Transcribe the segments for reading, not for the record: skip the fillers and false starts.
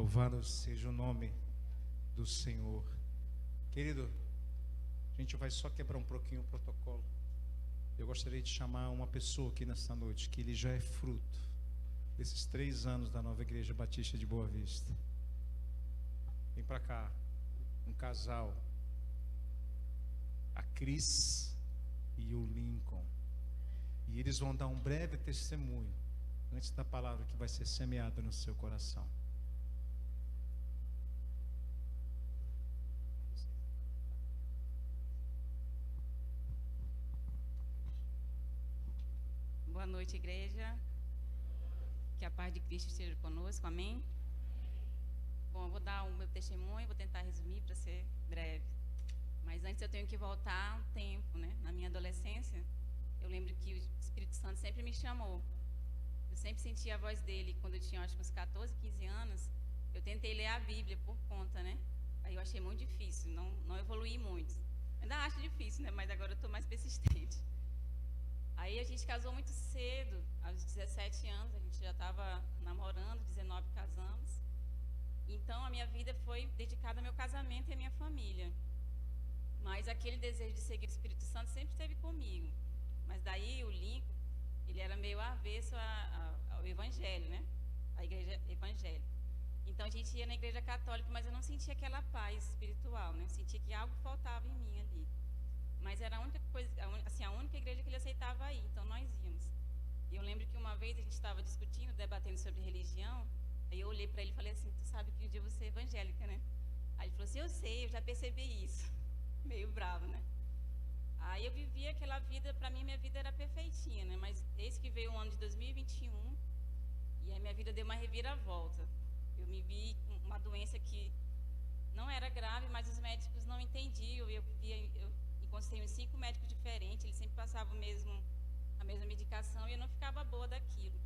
Louvado seja o nome do Senhor. Querido, a gente vai só quebrar um pouquinho o protocolo. Eu gostaria de chamar uma pessoa aqui nesta noite, que ele já é fruto desses 3 anos da Nova Igreja Batista de Boa Vista. Vem para cá, um casal, a Cris e o Lincoln. E eles vão dar um breve testemunho antes da palavra que vai ser semeada no seu coração. Boa noite, igreja. Que a paz de Cristo esteja conosco, amém? Bom, eu vou dar o meu testemunho, vou tentar resumir para ser breve. Mas antes eu tenho que voltar um tempo, né? Na minha adolescência, eu lembro que o Espírito Santo sempre me chamou. Eu sempre sentia a voz dele. Quando eu tinha, acho que uns 14, 15 anos, eu tentei ler a Bíblia por conta, né? Aí eu achei muito difícil, não evoluí muito. Ainda acho difícil, né? Mas agora eu estou mais persistente. Aí a gente casou muito cedo, aos 17 anos, a gente já estava namorando, 19 casamos. Então a minha vida foi dedicada ao meu casamento e à minha família. Mas aquele desejo de seguir o Espírito Santo sempre esteve comigo. Mas daí o Lincoln, ele era meio avesso ao evangelho, né? A igreja evangélica. Então a gente ia na igreja católica, mas eu não sentia aquela paz espiritual, né? Eu sentia que algo faltava em mim ali. Mas era a única coisa, assim, a única igreja que ele aceitava aí, então nós íamos. E eu lembro que uma vez a gente estava discutindo, debatendo sobre religião, aí eu olhei para ele e falei assim, tu sabe que um dia eu vou ser evangélica, né? Aí ele falou assim, eu sei, eu já percebi isso. Meio bravo, né? Aí eu vivia aquela vida, para mim minha vida era perfeitinha, né? Mas eis que veio o ano de 2021 e a minha vida deu uma reviravolta. Eu me vi com uma doença que não era grave, mas os médicos não entendiam. Eu consultei uns 5 médicos diferentes, eles sempre passavam a mesma medicação e eu não ficava boa daquilo.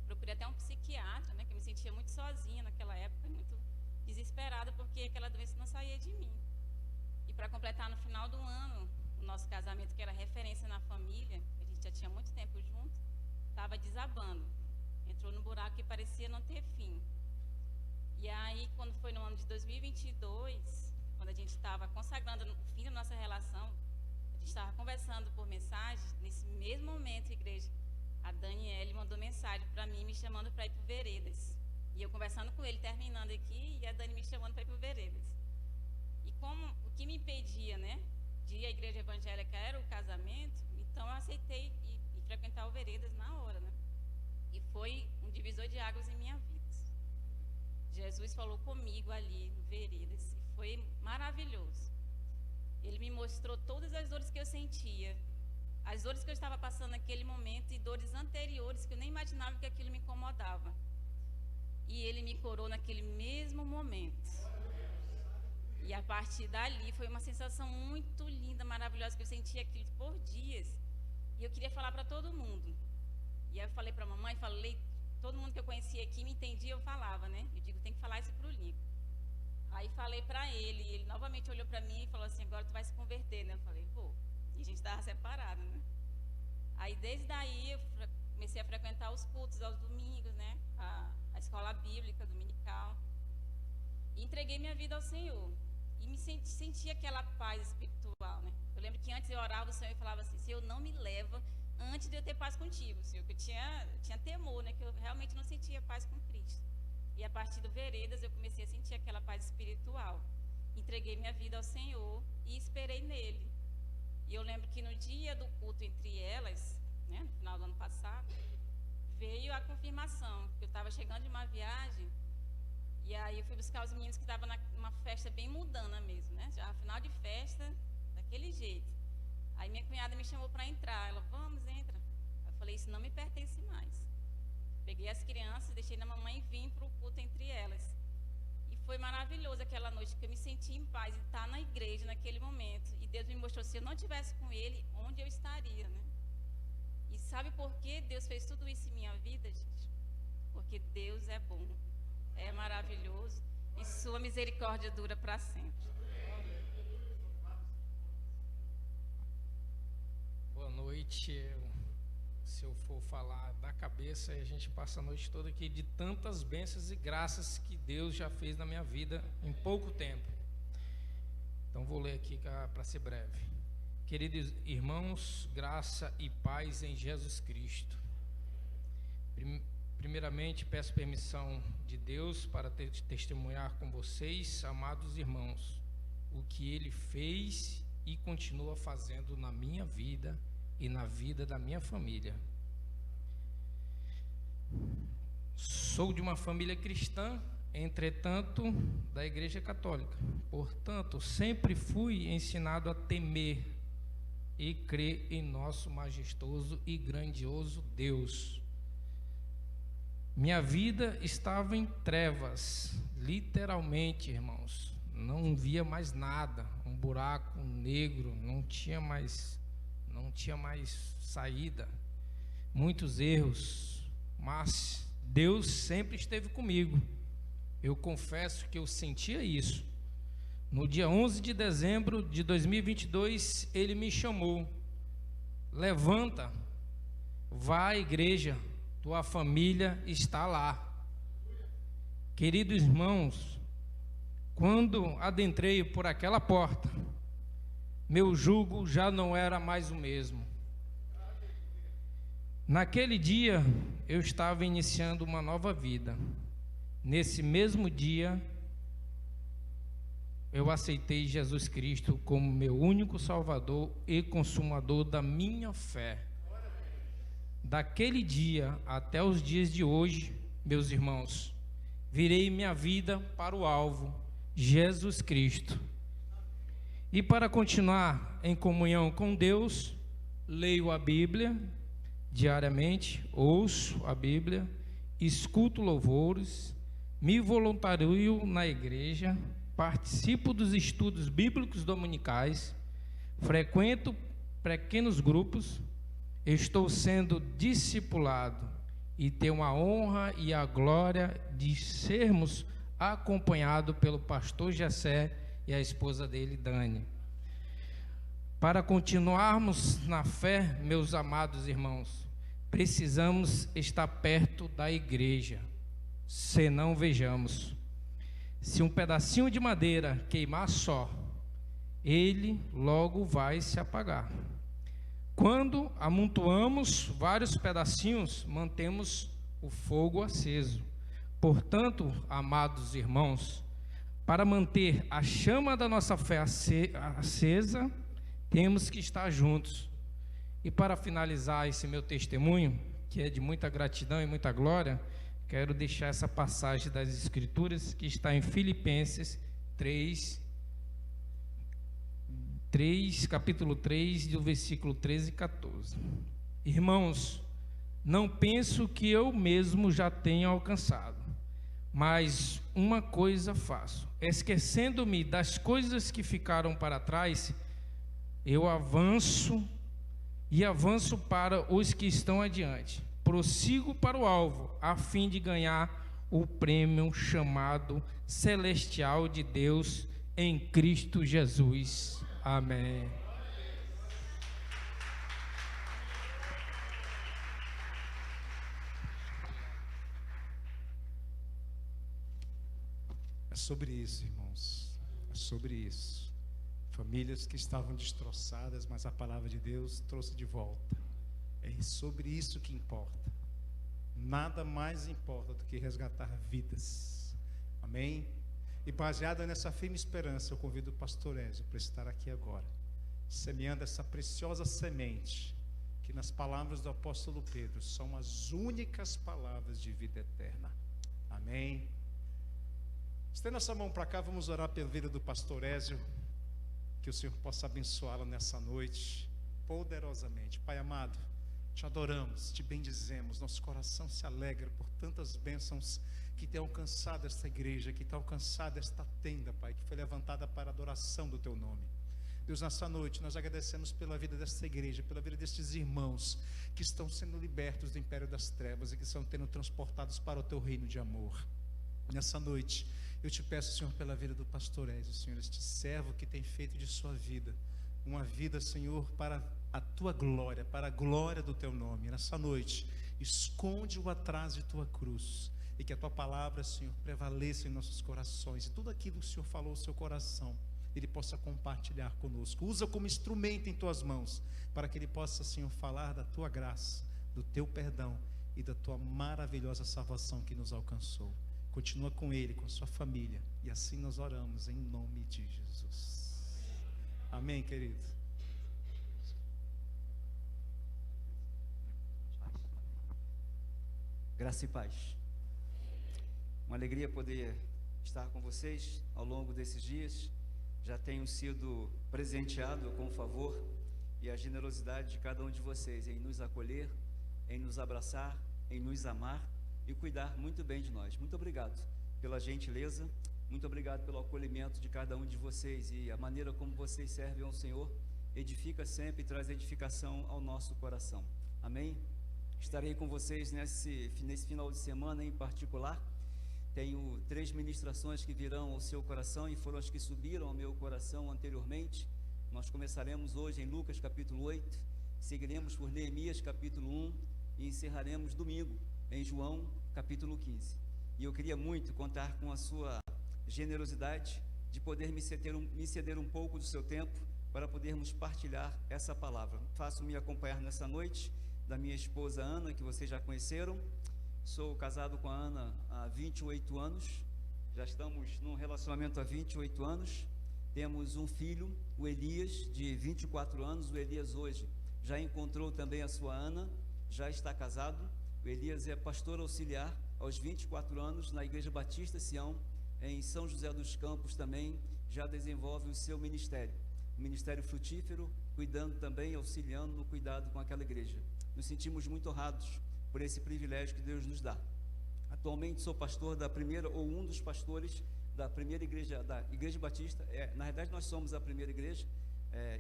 Procurei até um psiquiatra, né, que eu me sentia muito sozinha naquela época, muito desesperada, porque aquela doença não saía de mim. E para completar, no final do ano, o nosso casamento, que era referência na família, a gente já tinha muito tempo junto, estava desabando. Entrou num buraco que parecia não ter fim. E aí, quando foi no ano de 2022, quando a gente estava consagrando o fim da nossa relação, a gente estava conversando por mensagem, nesse mesmo momento, igreja, a Daniele mandou mensagem para mim, me chamando para ir para o Veredas. E eu conversando com ele, terminando aqui, e a Dani me chamando para ir para o Veredas. E como o que me impedia, né, de ir à igreja evangélica era o casamento, então eu aceitei e frequentar o Veredas na hora, né? E foi um divisor de águas em minha vida. Jesus falou comigo ali no Veredas. Foi maravilhoso. Ele me mostrou todas as dores que eu sentia, as dores que eu estava passando naquele momento e dores anteriores que eu nem imaginava que aquilo me incomodava. E ele me curou naquele mesmo momento. E a partir dali foi uma sensação muito linda, maravilhosa, que eu sentia aquilo por dias. E eu queria falar para todo mundo. E aí eu falei para a mamãe, falei, todo mundo que eu conhecia aqui me entendia, eu falava, né? Eu digo, tem que falar isso para o Lincoln. Aí falei para ele, e ele novamente olhou para mim e falou assim, agora tu vai se converter, né? Eu falei, vou. E a gente estava separado, né? Aí desde daí eu comecei a frequentar os cultos aos domingos, né? A escola bíblica dominical. E entreguei minha vida ao Senhor. E me senti aquela paz espiritual, né? Eu lembro que antes eu orava ao Senhor e falava assim, Senhor, não me leva antes de eu ter paz contigo, Senhor. Que eu tinha temor, né? Que eu realmente não sentia paz com Cristo. E a partir do Veredas eu comecei a sentir aquela paz espiritual. Entreguei minha vida ao Senhor e esperei nele. E eu lembro que no dia do culto entre elas, né, no final do ano passado, veio a confirmação, que eu estava chegando de uma viagem, e aí eu fui buscar os meninos que estavam numa festa bem mundana mesmo, né? Já final de festa, daquele jeito. Aí minha cunhada me chamou para entrar, ela, vamos, entra. Eu falei, isso não me pertence mais. Peguei as crianças, deixei na mamãe e vim para o culto entre elas. E foi maravilhoso aquela noite, que eu me senti em paz, em estar na igreja naquele momento. E Deus me mostrou, se eu não estivesse com Ele, onde eu estaria, né? E sabe por que Deus fez tudo isso em minha vida, gente? Porque Deus é bom, é maravilhoso, e sua misericórdia dura para sempre. Boa noite. Se eu for falar da cabeça, a gente passa a noite toda aqui de tantas bênçãos e graças que Deus já fez na minha vida em pouco tempo. Então vou ler aqui para ser breve. Queridos irmãos, graça e paz em Jesus Cristo. Primeiramente, peço permissão de Deus para testemunhar com vocês, amados irmãos, o que Ele fez e continua fazendo na minha vida e na vida da minha família. Sou de uma família cristã, entretanto, da Igreja Católica. Portanto, sempre fui ensinado a temer e crer em nosso majestoso e grandioso Deus. Minha vida estava em trevas, literalmente, irmãos. Não via mais nada, um buraco negro, não tinha mais saída, muitos erros, mas Deus sempre esteve comigo. Eu confesso que eu sentia isso. No dia 11 de dezembro de 2022, Ele me chamou: levanta, vá à igreja, tua família está lá. Queridos irmãos, quando adentrei por aquela porta, meu jugo já não era mais o mesmo. Naquele dia, eu estava iniciando uma nova vida. Nesse mesmo dia, eu aceitei Jesus Cristo como meu único Salvador e consumador da minha fé. Daquele dia até os dias de hoje, meus irmãos, virei minha vida para o alvo, Jesus Cristo. E para continuar em comunhão com Deus, leio a Bíblia diariamente, ouço a Bíblia, escuto louvores, me voluntario na igreja, participo dos estudos bíblicos dominicais, frequento pequenos grupos, estou sendo discipulado e tenho a honra e a glória de sermos acompanhados pelo pastor Jessé e a esposa dele, Dani. Para continuarmos na fé, meus amados irmãos, precisamos estar perto da igreja, senão vejamos. Se um pedacinho de madeira queimar só, ele logo vai se apagar. Quando amontoamos vários pedacinhos, mantemos o fogo aceso. Portanto, amados irmãos, para manter a chama da nossa fé acesa, temos que estar juntos. E para finalizar esse meu testemunho, que é de muita gratidão e muita glória, quero deixar essa passagem das Escrituras que está em Filipenses 3, capítulo 3, do versículo 13 e 14. Irmãos, não penso que eu mesmo já tenha alcançado, mas uma coisa faço, esquecendo-me das coisas que ficaram para trás, eu avanço para os que estão adiante. Prossigo para o alvo, a fim de ganhar o prêmio chamado celestial de Deus em Cristo Jesus. Amém. É sobre isso, irmãos. É sobre isso. Famílias que estavam destroçadas, mas a palavra de Deus trouxe de volta. É sobre isso que importa. Nada mais importa do que resgatar vidas. Amém? E baseada nessa firme esperança, eu convido o pastor Ézio para estar aqui agora, semeando essa preciosa semente, que nas palavras do apóstolo Pedro, são as únicas palavras de vida eterna. Amém? Estenda essa mão para cá, vamos orar pela vida do pastor Ézio, que o Senhor possa abençoá-lo nessa noite, poderosamente. Pai amado, te adoramos, te bendizemos, nosso coração se alegra por tantas bênçãos que tem alcançado esta igreja, que tem alcançado esta tenda, Pai, que foi levantada para a adoração do Teu nome. Deus, nessa noite nós agradecemos pela vida desta igreja, pela vida destes irmãos que estão sendo libertos do império das trevas e que estão sendo transportados para o Teu reino de amor. Nessa noite eu te peço, Senhor, pela vida do pastor Ézio, Senhor, este servo que tem feito de sua vida uma vida, Senhor, para a tua glória, para a glória do teu nome. Nessa noite, esconde-o atrás de tua cruz, e que a tua palavra, Senhor, prevaleça em nossos corações, e tudo aquilo que o Senhor falou ao seu coração, Ele possa compartilhar conosco. Usa como instrumento em tuas mãos, para que Ele possa, Senhor, falar da tua graça, do teu perdão e da tua maravilhosa salvação que nos alcançou. Continua com Ele, com a sua família, e assim nós oramos em nome de Jesus. Amém, querido? Graça e paz. Uma alegria poder estar com vocês ao longo desses dias. Já tenho sido presenteado com o favor e a generosidade de cada um de vocês em nos acolher, em nos abraçar, em nos amar e cuidar muito bem de nós. Muito obrigado pela gentileza, muito obrigado pelo acolhimento de cada um de vocês, e a maneira como vocês servem ao Senhor edifica sempre e traz edificação ao nosso coração. Amém? Estarei com vocês nesse final de semana em particular. Tenho 3 ministrações que virão ao seu coração e foram as que subiram ao meu coração anteriormente. Nós começaremos hoje em Lucas capítulo 8, seguiremos por Neemias capítulo 1 e encerraremos domingo em João capítulo 15. E eu queria muito contar com a sua generosidade de poder me ceder um pouco do seu tempo para podermos partilhar essa palavra. Faço-me acompanhar nessa noite da minha esposa Ana, que vocês já conheceram. Sou casado com a Ana há 28 anos, já estamos num relacionamento há 28 anos, temos um filho, o Elias, de 24 anos, o Elias hoje já encontrou também a sua Ana, já está casado. O Elias é pastor auxiliar aos 24 anos na Igreja Batista Sião, em São José dos Campos também, já desenvolve o seu ministério, um ministério frutífero, cuidando também, auxiliando no cuidado com aquela igreja. Nos sentimos muito honrados por esse privilégio que Deus nos dá. Atualmente sou pastor da primeira, ou um dos pastores da primeira igreja, da Igreja Batista. Na verdade nós somos a primeira igreja,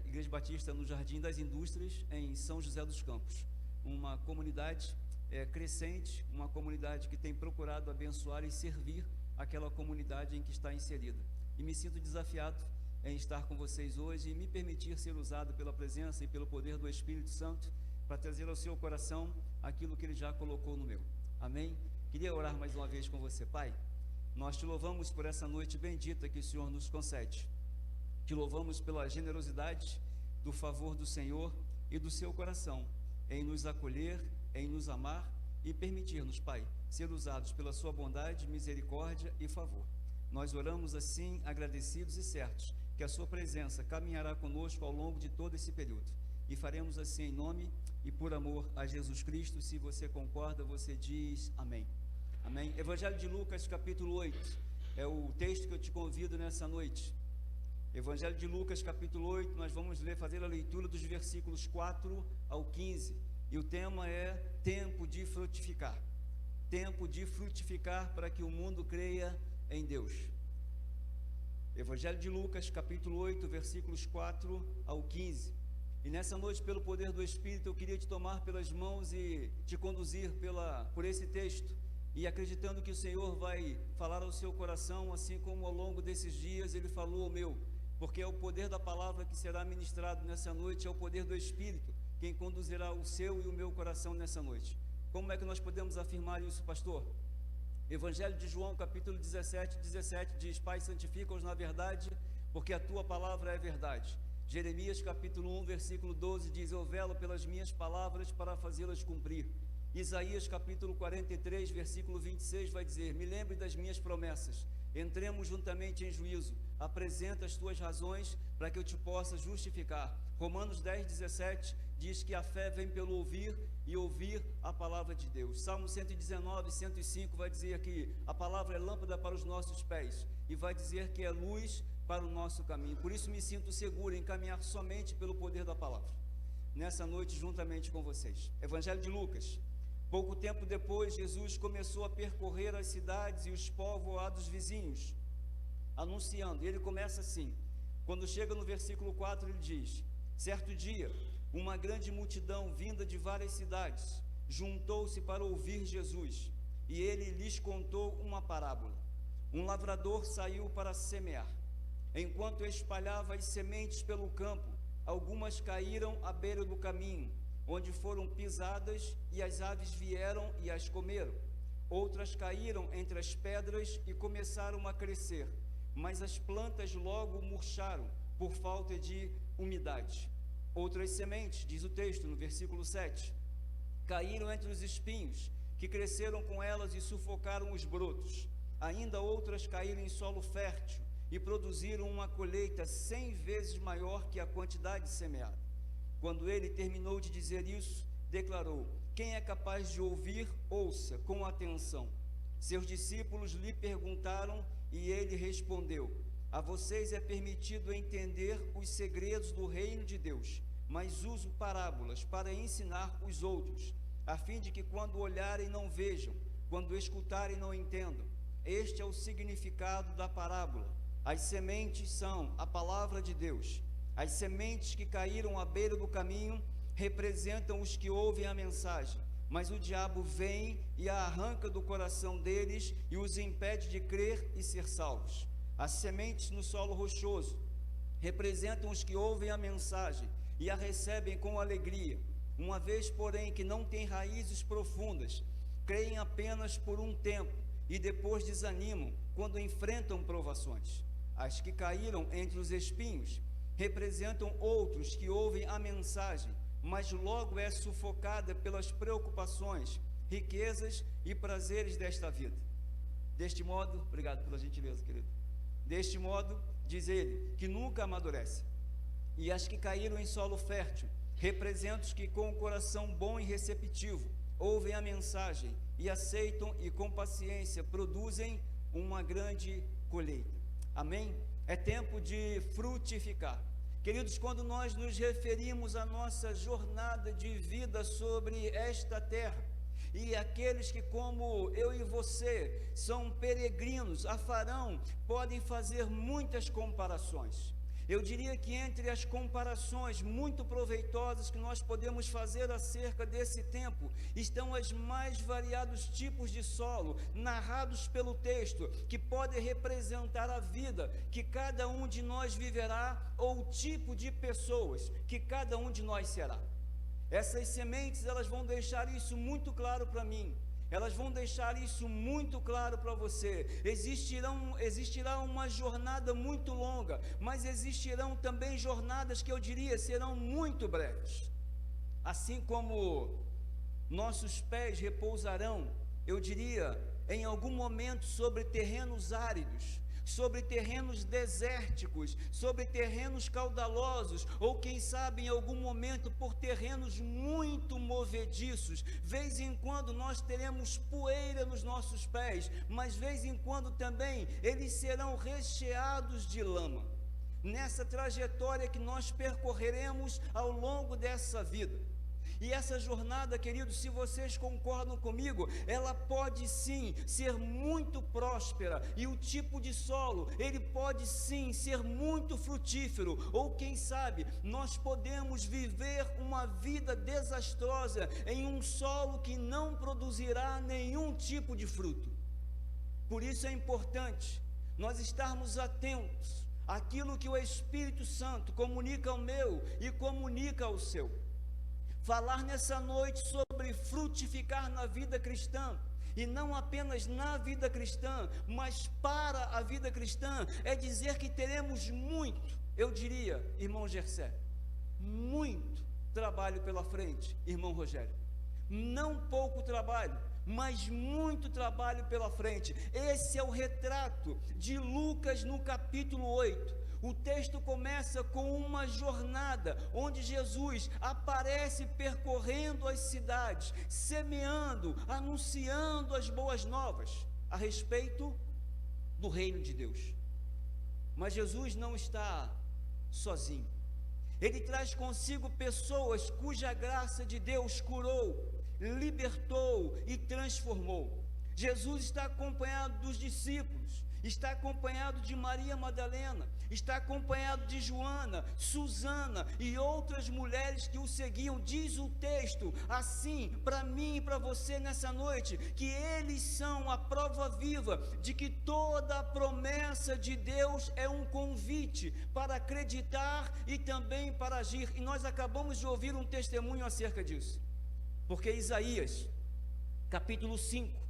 Igreja Batista no Jardim das Indústrias, em São José dos Campos. Uma comunidade crescente, uma comunidade que tem procurado abençoar e servir aquela comunidade em que está inserida. E me sinto desafiado em estar com vocês hoje e me permitir ser usado pela presença e pelo poder do Espírito Santo para trazer ao seu coração aquilo que Ele já colocou no meu. Amém? Queria orar mais uma vez com você. Pai, nós te louvamos por essa noite bendita que o Senhor nos concede. Te louvamos pela generosidade do favor do Senhor e do seu coração em nos acolher, em nos amar e permitir-nos, Pai, ser usados pela sua bondade, misericórdia e favor. Nós oramos assim, agradecidos e certos que a sua presença caminhará conosco ao longo de todo esse período. E faremos assim em nome e por amor a Jesus Cristo. Se você concorda, você diz amém. Amém. Evangelho de Lucas capítulo 8 é o texto que eu te convido nessa noite. Evangelho de Lucas capítulo 8, nós vamos fazer a leitura dos versículos 4 ao 15. E o tema é tempo de frutificar. Tempo de frutificar para que o mundo creia em Deus. Evangelho de Lucas capítulo 8, versículos 4 ao 15. E nessa noite, pelo poder do Espírito, eu queria te tomar pelas mãos e te conduzir por esse texto, e acreditando que o Senhor vai falar ao seu coração, assim como ao longo desses dias Ele falou ao meu, porque é o poder da palavra que será ministrado nessa noite, é o poder do Espírito quem conduzirá o seu e o meu coração nessa noite. Como é que nós podemos afirmar isso, pastor? Evangelho de João capítulo 17 diz: Pai, santifica-os na verdade, porque a tua palavra é verdade. Jeremias capítulo 1, versículo 12 diz: eu velo pelas minhas palavras para fazê-las cumprir. Isaías capítulo 43, versículo 26 vai dizer: me lembre das minhas promessas, entremos juntamente em juízo, apresenta as tuas razões para que eu te possa justificar. Romanos 10, 17 diz que a fé vem pelo ouvir e ouvir a palavra de Deus. Salmo 119, 105 vai dizer que a palavra é lâmpada para os nossos pés e vai dizer que é luz para o nosso caminho. Por isso me sinto seguro em caminhar somente pelo poder da palavra nessa noite juntamente com vocês. Evangelho de Lucas. Pouco tempo depois, Jesus começou a percorrer as cidades e os povoados vizinhos, anunciando. Ele começa assim, quando chega no versículo 4, ele diz: certo dia, uma grande multidão vinda de várias cidades juntou-se para ouvir Jesus, e ele lhes contou uma parábola. Um lavrador saiu para semear. Enquanto espalhava as sementes pelo campo, algumas caíram à beira do caminho, onde foram pisadas, e as aves vieram e as comeram. Outras caíram entre as pedras e começaram a crescer, mas as plantas logo murcharam por falta de umidade. Outras sementes, diz o texto no versículo 7, caíram entre os espinhos, que cresceram com elas e sufocaram os brotos. Ainda outras caíram em solo fértil e produziram uma colheita 100 vezes maior que a quantidade semeada. Quando ele terminou de dizer isso, declarou: quem é capaz de ouvir, ouça com atenção. Seus discípulos lhe perguntaram e ele respondeu: a vocês é permitido entender os segredos do reino de Deus, mas uso parábolas para ensinar os outros, a fim de que quando olharem não vejam, quando escutarem não entendam. Este é o significado da parábola. As sementes são a palavra de Deus. As sementes que caíram à beira do caminho representam os que ouvem a mensagem, mas o diabo vem e a arranca do coração deles e os impede de crer e ser salvos. As sementes no solo rochoso representam os que ouvem a mensagem e a recebem com alegria, uma vez, porém, que não têm raízes profundas, creem apenas por um tempo e depois desanimam quando enfrentam provações. As que caíram entre os espinhos representam outros que ouvem a mensagem, mas logo é sufocada pelas preocupações, riquezas e prazeres desta vida. Deste modo, obrigado pela gentileza, querido. Deste modo, diz ele, que nunca amadurece. E as que caíram em solo fértil representam os que com o coração bom e receptivo ouvem a mensagem e aceitam e com paciência produzem uma grande colheita. Amém? É tempo de frutificar. Queridos, quando nós nos referimos à nossa jornada de vida sobre esta terra, e aqueles que, como eu e você, são peregrinos, a farão, podem fazer muitas comparações. Eu diria que entre as comparações muito proveitosas que nós podemos fazer acerca desse tempo, estão os mais variados tipos de solo, narrados pelo texto, que podem representar a vida que cada um de nós viverá, ou o tipo de pessoas que cada um de nós será. Essas sementes, elas vão deixar isso muito claro para mim. Elas vão deixar isso muito claro para você. Existirá uma jornada muito longa, mas existirão também jornadas que eu diria serão muito breves. Assim como nossos pés repousarão, eu diria, em algum momento sobre terrenos áridos, sobre terrenos desérticos, sobre terrenos caudalosos, ou quem sabe em algum momento por terrenos muito movediços. Vez em quando nós teremos poeira nos nossos pés, mas vez em quando também eles serão recheados de lama. Nessa trajetória que nós percorreremos ao longo dessa vida. E essa jornada, queridos, se vocês concordam comigo, ela pode sim ser muito próspera, e o tipo de solo, ele pode sim ser muito frutífero, ou quem sabe, nós podemos viver uma vida desastrosa em um solo que não produzirá nenhum tipo de fruto. Por isso é importante nós estarmos atentos àquilo que o Espírito Santo comunica ao meu e comunica ao seu. Falar nessa noite sobre frutificar na vida cristã, e não apenas na vida cristã, mas para a vida cristã, é dizer que teremos muito, eu diria, irmão Gersé, muito trabalho pela frente, irmão Rogério. Não pouco trabalho, mas muito trabalho pela frente. Esse é o retrato de Lucas no capítulo 8. O texto começa com uma jornada, onde Jesus aparece percorrendo as cidades, semeando, anunciando as boas novas a respeito do reino de Deus. Mas Jesus não está sozinho. Ele traz consigo pessoas cuja graça de Deus curou, libertou e transformou. Jesus está acompanhado dos discípulos, está acompanhado de Maria Madalena, está acompanhado de Joana, Susana e outras mulheres que o seguiam. Diz o texto assim para mim e para você nessa noite, que eles são a prova viva de que toda a promessa graça de Deus é um convite para acreditar e também para agir. E nós acabamos de ouvir um testemunho acerca disso. Porque Isaías, capítulo 5,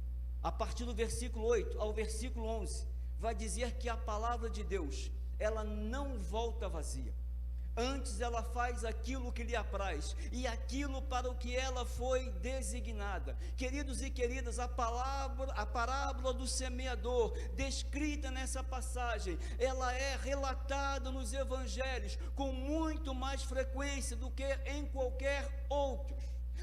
a partir do versículo 8 ao versículo 11, vai dizer que a palavra de Deus, ela não volta vazia. Antes ela faz aquilo que lhe apraz e aquilo para o que ela foi designada. Queridos e queridas, a parábola do semeador, descrita nessa passagem, ela é relatada nos evangelhos com muito mais frequência do que em qualquer outro.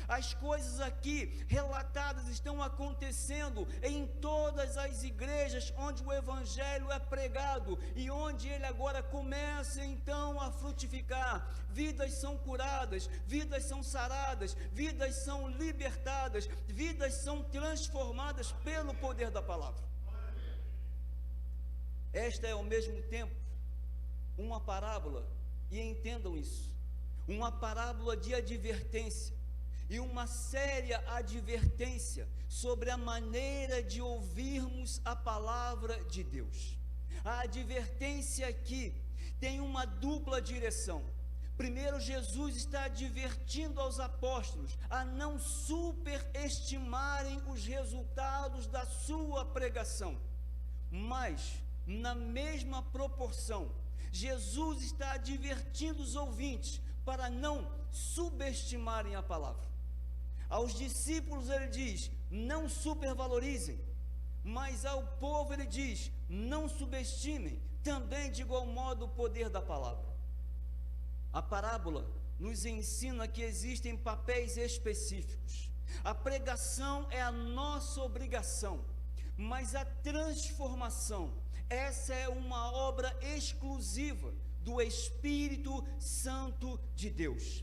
As coisas aqui relatadas estão acontecendo em todas as igrejas onde o evangelho é pregado e onde ele agora começa então a frutificar. Vidas são curadas, vidas são saradas, vidas são libertadas, vidas são transformadas pelo poder da palavra. Esta é ao mesmo tempo uma parábola, e entendam isso, uma parábola de advertência e uma séria advertência sobre a maneira de ouvirmos a palavra de Deus. A advertência aqui tem uma dupla direção. Primeiro, Jesus está advertindo aos apóstolos a não superestimarem os resultados da sua pregação, mas, na mesma proporção, Jesus está advertindo os ouvintes para não subestimarem a palavra. Aos discípulos ele diz, não supervalorizem, mas ao povo ele diz, não subestimem, também de igual modo o poder da palavra. A parábola nos ensina que existem papéis específicos. A pregação é a nossa obrigação, mas a transformação, essa é uma obra exclusiva do Espírito Santo de Deus.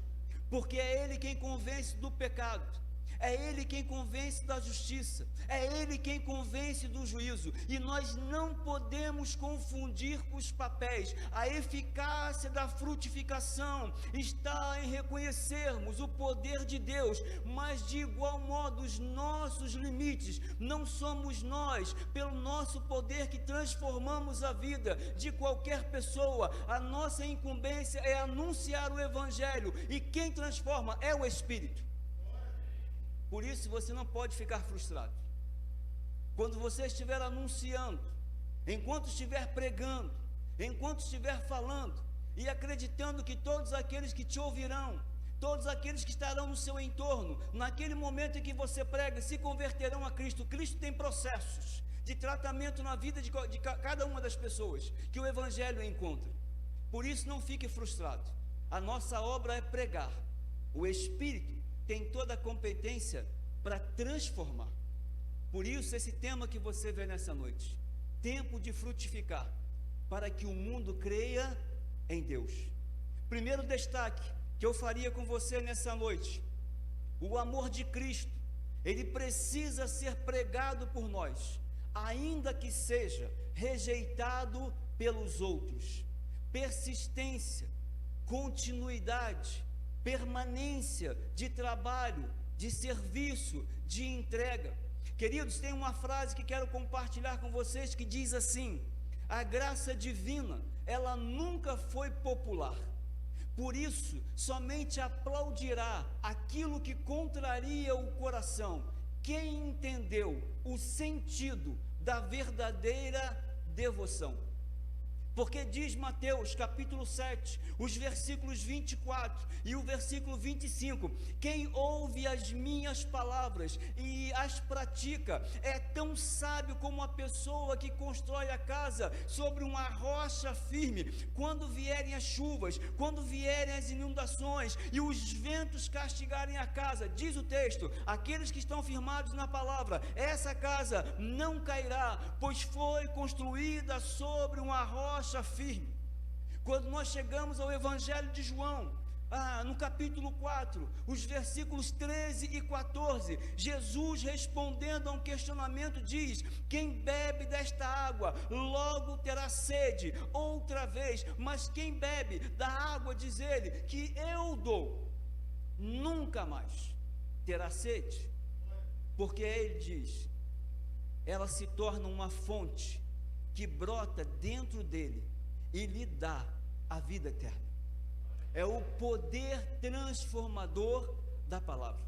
Porque é Ele quem convence do pecado, é Ele quem convence da justiça, é Ele quem convence do juízo, e nós não podemos confundir os papéis. A eficácia da frutificação está em reconhecermos o poder de Deus, mas de igual modo os nossos limites. Não somos nós, pelo nosso poder, que transformamos a vida de qualquer pessoa. A nossa incumbência é anunciar o Evangelho, e quem transforma é o Espírito. Por isso você não pode ficar frustrado. Quando você estiver anunciando, enquanto estiver pregando, enquanto estiver falando e acreditando que todos aqueles que te ouvirão, todos aqueles que estarão no seu entorno, naquele momento em que você prega, se converterão a Cristo. Cristo tem processos de tratamento na vida de cada uma das pessoas que o Evangelho encontra. Por isso não fique frustrado. A nossa obra é pregar. O Espírito tem toda a competência para transformar. Por isso esse tema que você vê nessa noite, tempo de frutificar, para que o mundo creia em Deus. Primeiro destaque que eu faria com você nessa noite: o amor de Cristo, ele precisa ser pregado por nós, ainda que seja rejeitado pelos outros. Persistência, continuidade, permanência de trabalho, de serviço, de entrega. Queridos, tem uma frase que quero compartilhar com vocês que diz assim: a graça divina, ela nunca foi popular. Por isso, somente aplaudirá aquilo que contraria o coração quem entendeu o sentido da verdadeira devoção. Porque diz Mateus capítulo 7, os versículos 24 e o versículo 25, quem ouve as minhas palavras e as pratica é tão sábio como a pessoa que constrói a casa sobre uma rocha firme. Quando vierem as chuvas, quando vierem as inundações e os ventos castigarem a casa, diz o texto, aqueles que estão firmados na palavra, essa casa não cairá, pois foi construída sobre uma rocha firme. Quando nós chegamos ao Evangelho de João, no capítulo 4, os versículos 13 e 14, Jesus respondendo a um questionamento diz: quem bebe desta água logo terá sede outra vez, mas quem bebe da água, diz ele, que eu dou, nunca mais terá sede. Porque ele diz, ela se torna uma fonte que brota dentro dele e lhe dá a vida eterna. É o poder transformador da palavra.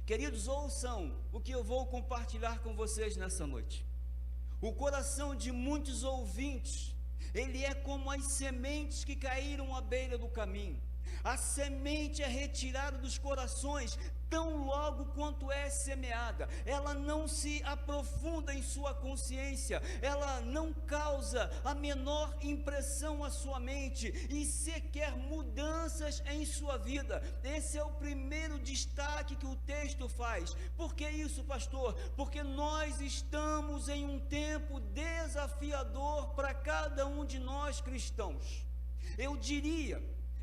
Queridos, ouçam o que eu vou compartilhar com vocês nessa noite. O coração de muitos ouvintes, ele é como as sementes que caíram à beira do caminho. A semente é retirada dos corações tão logo quanto é semeada. Ela não se aprofunda em sua consciência, ela não causa a menor impressão à sua mente e sequer mudanças em sua vida. Esse é o primeiro destaque que o texto faz. Por que isso, pastor? Porque nós estamos em um tempo desafiador para cada um de nós cristãos.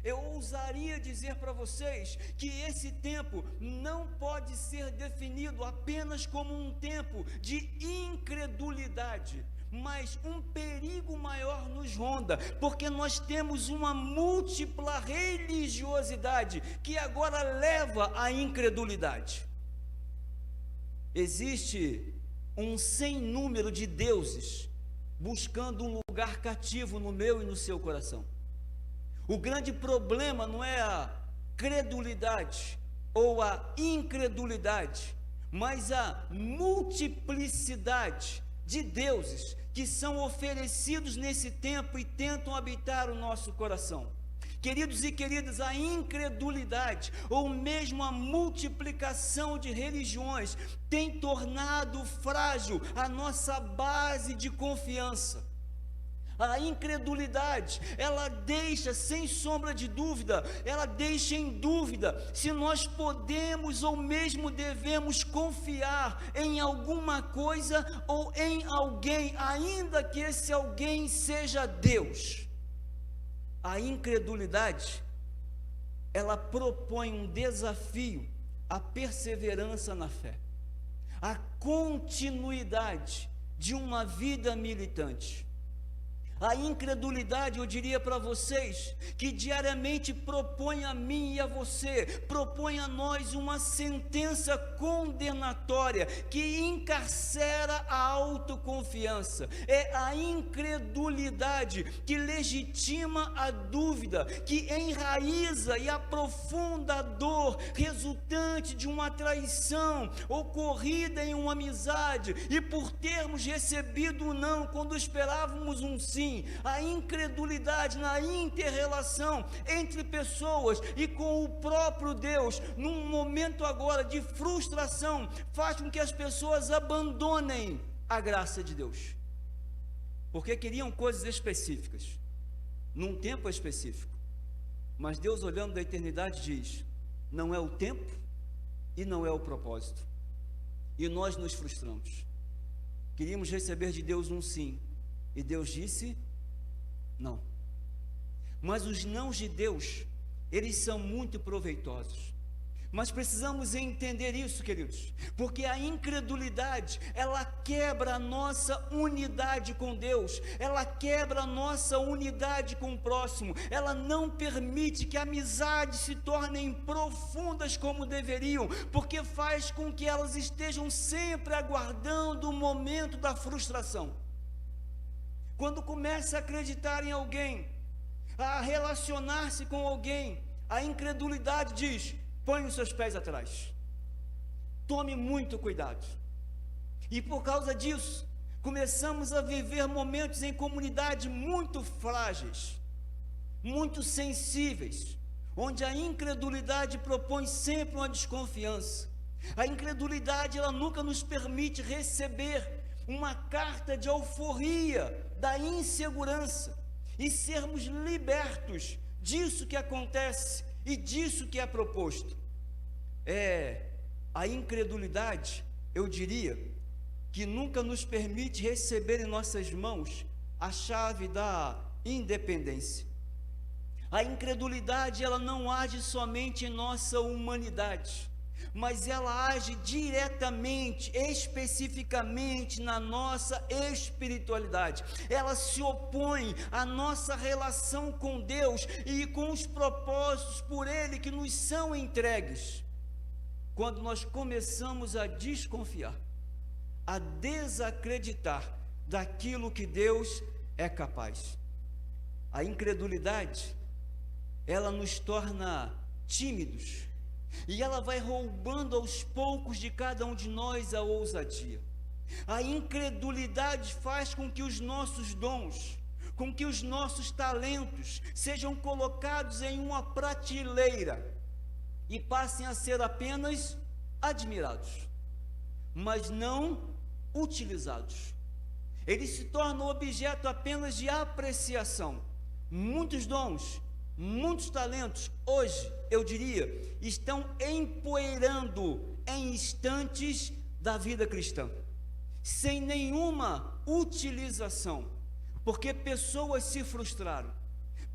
Eu ousaria dizer para vocês que esse tempo não pode ser definido apenas como um tempo de incredulidade, mas um perigo maior nos ronda, porque nós temos uma múltipla religiosidade que agora leva à incredulidade. Existe um sem número de deuses buscando um lugar cativo no meu e no seu coração. O grande problema não é a credulidade ou a incredulidade, mas a multiplicidade de deuses que são oferecidos nesse tempo e tentam habitar o nosso coração. Queridos e queridas, a incredulidade ou mesmo a multiplicação de religiões tem tornado frágil a nossa base de confiança. A incredulidade, ela deixa, sem sombra de dúvida, ela deixa em dúvida se nós podemos ou mesmo devemos confiar em alguma coisa ou em alguém, ainda que esse alguém seja Deus. A incredulidade, ela propõe um desafio à perseverança na fé, à continuidade de uma vida militante. A incredulidade, eu diria para vocês, que diariamente propõe a mim e a você, propõe a nós uma sentença condenatória que encarcera a autoconfiança. É a incredulidade que legitima a dúvida, que enraiza e aprofunda a dor resultante de uma traição ocorrida em uma amizade e por termos recebido um não quando esperávamos um sim. A incredulidade na inter-relação entre pessoas e com o próprio Deus, num momento agora de frustração, faz com que as pessoas abandonem a graça de Deus, porque queriam coisas específicas, num tempo específico, mas Deus, olhando da eternidade, diz: não é o tempo e não é o propósito, e nós nos frustramos. Queríamos receber de Deus um sim, e Deus disse não. Mas os nãos de Deus, eles são muito proveitosos. Mas precisamos entender isso, queridos, porque a incredulidade, ela quebra a nossa unidade com Deus, ela quebra a nossa unidade com o próximo, ela não permite que amizades se tornem profundas como deveriam, porque faz com que elas estejam sempre aguardando o momento da frustração. Quando começa a acreditar em alguém, a relacionar-se com alguém, a incredulidade diz: põe os seus pés atrás, tome muito cuidado. E por causa disso, começamos a viver momentos em comunidade muito frágeis, muito sensíveis, onde a incredulidade propõe sempre uma desconfiança. A incredulidade, ela nunca nos permite receber uma carta de alforria da insegurança e sermos libertos disso que acontece e disso que é proposto. A incredulidade, eu diria, que nunca nos permite receber em nossas mãos a chave da independência. A incredulidade, ela não age somente em nossa humanidade, mas ela age diretamente, especificamente na nossa espiritualidade. Ela se opõe à nossa relação com Deus e com os propósitos por Ele que nos são entregues. Quando nós começamos a desconfiar, a desacreditar daquilo que Deus é capaz. A incredulidade, ela nos torna tímidos, e ela vai roubando aos poucos de cada um de nós a ousadia. A incredulidade faz com que os nossos dons, com que os nossos talentos sejam colocados em uma prateleira e passem a ser apenas admirados, mas não utilizados. Eles se tornam objeto apenas de apreciação. Muitos dons, muitos talentos, hoje, eu diria, estão empoeirando em instantes da vida cristã, sem nenhuma utilização, porque pessoas se frustraram,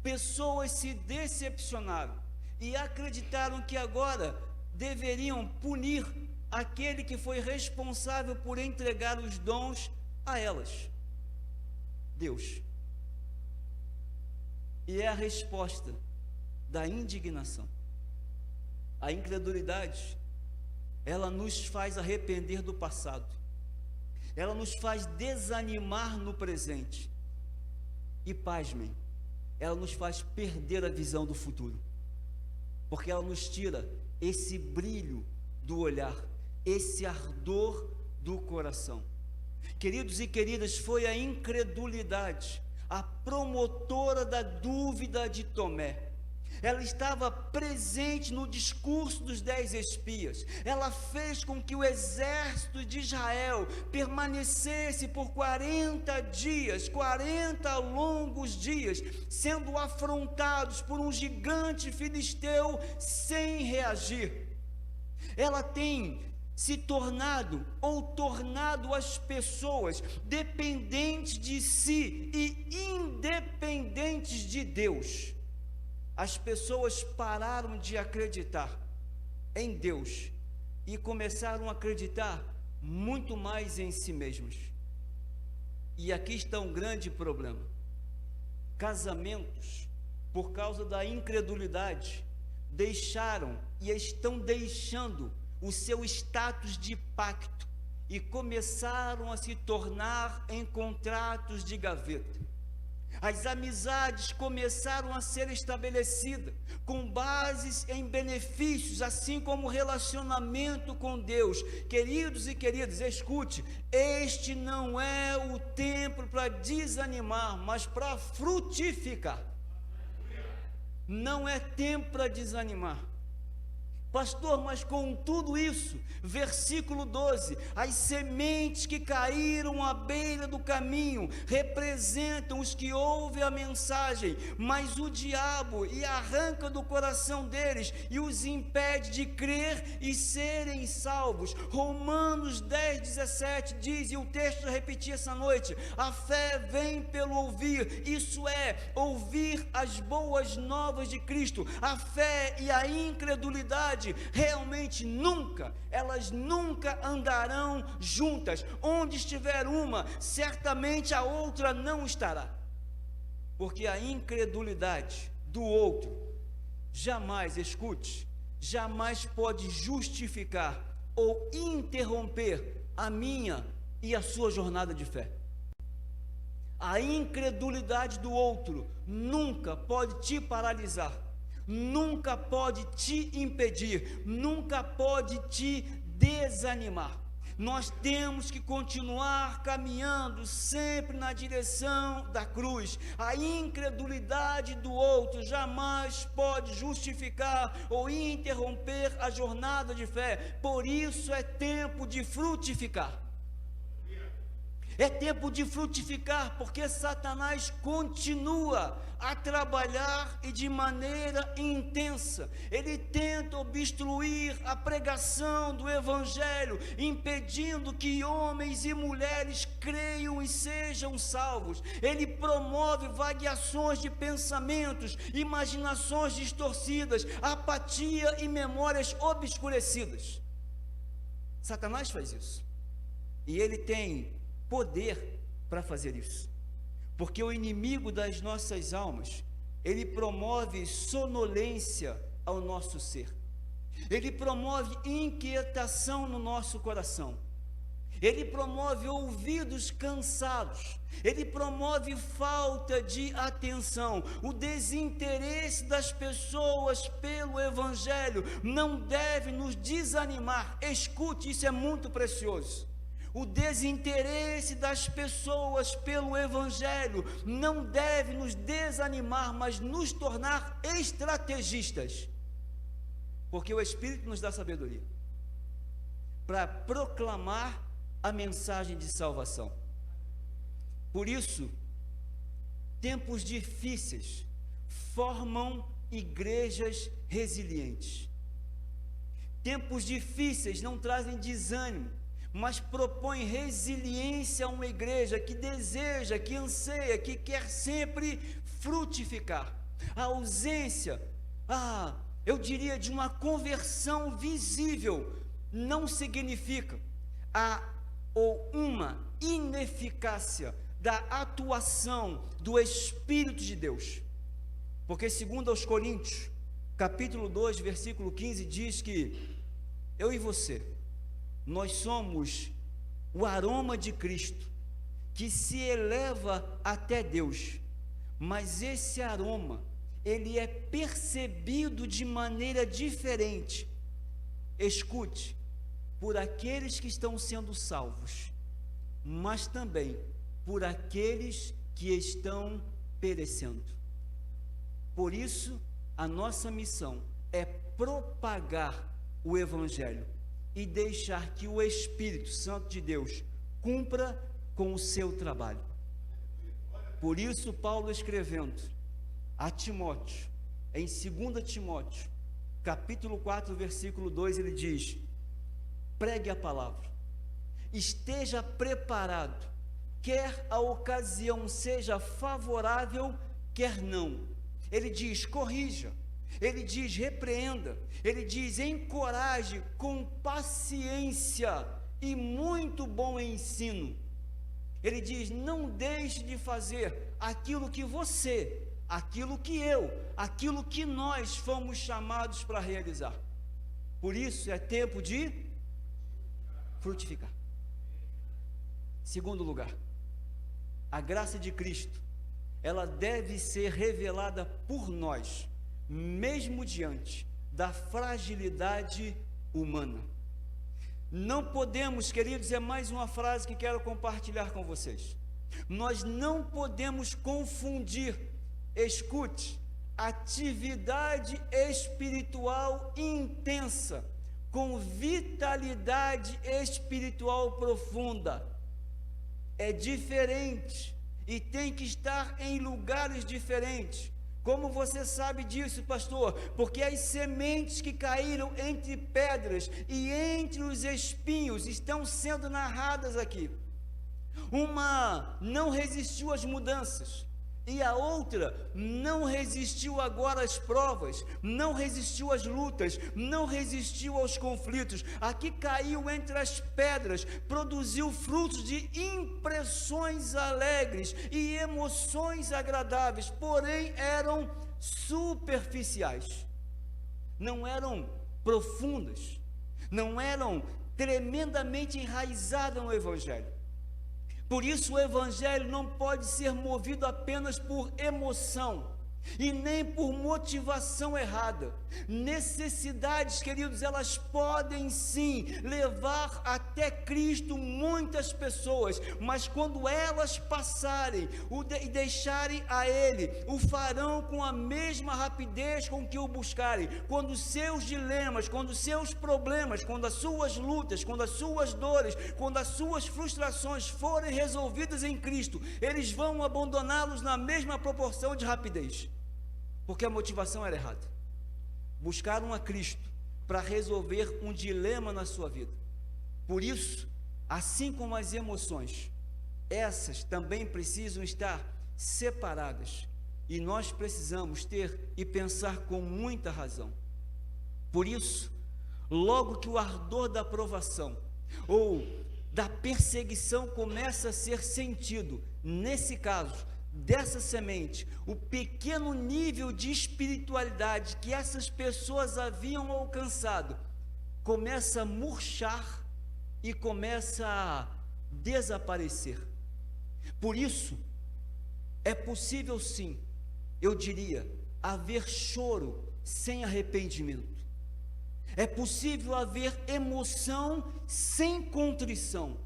pessoas se decepcionaram e acreditaram que agora deveriam punir aquele que foi responsável por entregar os dons a elas, Deus. E é a resposta da indignação. A incredulidade, ela nos faz arrepender do passado, ela nos faz desanimar no presente, e pasmem, ela nos faz perder a visão do futuro, porque ela nos tira esse brilho do olhar, esse ardor do coração. Queridos e queridas, foi a incredulidade a promotora da dúvida de Tomé. Ela estava presente no discurso dos 10 espias. Ela fez com que o exército de Israel permanecesse por 40 dias, 40 longos dias, sendo afrontados por um gigante filisteu sem reagir. Ela tem se tornado ou tornado as pessoas dependentes de si e independentes de Deus. As pessoas pararam de acreditar em Deus e começaram a acreditar muito mais em si mesmos. E aqui está um grande problema. Casamentos, por causa da incredulidade, deixaram e estão deixando o seu status de pacto e começaram a se tornar em contratos de gaveta. As amizades começaram a ser estabelecidas com bases em benefícios, assim como o relacionamento com Deus. Queridos e queridas, escute, este não é o tempo para desanimar, mas para frutificar. Não é tempo para desanimar. Pastor, mas com tudo isso, versículo 12, as sementes que caíram à beira do caminho representam os que ouvem a mensagem, mas o diabo e arranca do coração deles e os impede de crer e serem salvos. Romanos 10:17 diz, e o texto repetir essa noite, a fé vem pelo ouvir, isso é, ouvir as boas novas de Cristo. A fé e a incredulidade realmente elas nunca andarão juntas. Onde estiver uma, certamente a outra não estará, porque a incredulidade do outro jamais, escute, jamais pode justificar ou interromper a minha e a sua jornada de fé. A incredulidade do outro nunca pode te paralisar, nunca pode te impedir, nunca pode te desanimar. Nós temos que continuar caminhando sempre na direção da cruz. A incredulidade do outro jamais pode justificar ou interromper a jornada de fé. Por isso é tempo de frutificar. É tempo de frutificar, porque Satanás continua a trabalhar e de maneira intensa. Ele tenta obstruir a pregação do Evangelho, impedindo que homens e mulheres creiam e sejam salvos. Ele promove variações de pensamentos, imaginações distorcidas, apatia e memórias obscurecidas. Satanás faz isso. E ele tem poder para fazer isso, porque o inimigo das nossas almas, ele promove sonolência ao nosso ser, ele promove inquietação no nosso coração, ele promove ouvidos cansados, ele promove falta de atenção. O desinteresse das pessoas pelo Evangelho não deve nos desanimar. Escute, isso é muito precioso. O desinteresse das pessoas pelo Evangelho não deve nos desanimar, mas nos tornar estrategistas, porque o Espírito nos dá sabedoria para proclamar a mensagem de salvação. Por isso, tempos difíceis formam igrejas resilientes. Tempos difíceis não trazem desânimo, mas propõem resiliência a uma igreja que deseja, que anseia, que quer sempre frutificar. A ausência, eu diria, de uma conversão visível não significa ou uma ineficácia da atuação do Espírito de Deus. Porque segundo aos Coríntios, capítulo 2, versículo 15, diz que eu e você, nós somos o aroma de Cristo, que se eleva até Deus, mas esse aroma, ele é percebido de maneira diferente, escute, por aqueles que estão sendo salvos, mas também por aqueles que estão perecendo. Por isso, a nossa missão é propagar o Evangelho e deixar que o Espírito Santo de Deus cumpra com o seu trabalho. Por isso, Paulo escrevendo a Timóteo, em 2 Timóteo, capítulo 4, versículo 2, ele diz: pregue a palavra, esteja preparado, quer a ocasião seja favorável, quer não. Ele diz: corrija, ele diz: repreenda, ele diz: encoraje com paciência e muito bom ensino. Ele diz: não deixe de fazer aquilo que você, aquilo que eu, aquilo que nós fomos chamados para realizar. Por isso é tempo de frutificar. Segundo lugar, a graça de Cristo, ela deve ser revelada por nós, mesmo diante da fragilidade humana. Não podemos, queridos, é mais uma frase que quero compartilhar com vocês. Nós não podemos confundir, escute, atividade espiritual intensa com vitalidade espiritual profunda. É diferente e tem que estar em lugares diferentes. Como você sabe disso, pastor? Porque as sementes que caíram entre pedras e entre os espinhos estão sendo narradas aqui. Uma não resistiu às mudanças, e a outra não resistiu agora às provas, não resistiu às lutas, não resistiu aos conflitos. Aqui caiu entre as pedras, produziu frutos de impressões alegres e emoções agradáveis, porém eram superficiais, não eram profundas, não eram tremendamente enraizadas no Evangelho. Por isso o Evangelho não pode ser movido apenas por emoção e nem por motivação errada. Necessidades, queridos, elas podem sim levar até Cristo muitas pessoas, mas quando elas passarem e deixarem a Ele, o farão com a mesma rapidez com que o buscarem. Quando os seus dilemas, quando os seus problemas, quando as suas lutas, quando as suas dores, quando as suas frustrações forem resolvidas em Cristo, eles vão abandoná-los na mesma proporção de rapidez, porque a motivação era errada. Buscaram a Cristo para resolver um dilema na sua vida. Por isso, assim como as emoções, essas também precisam estar separadas, e nós precisamos ter e pensar com muita razão. Por isso, logo que o ardor da provação ou da perseguição começa a ser sentido, nesse caso, dessa semente, o pequeno nível de espiritualidade que essas pessoas haviam alcançado começa a murchar e começa a desaparecer. Por isso, é possível sim, eu diria, haver choro sem arrependimento. É possível haver emoção sem contrição.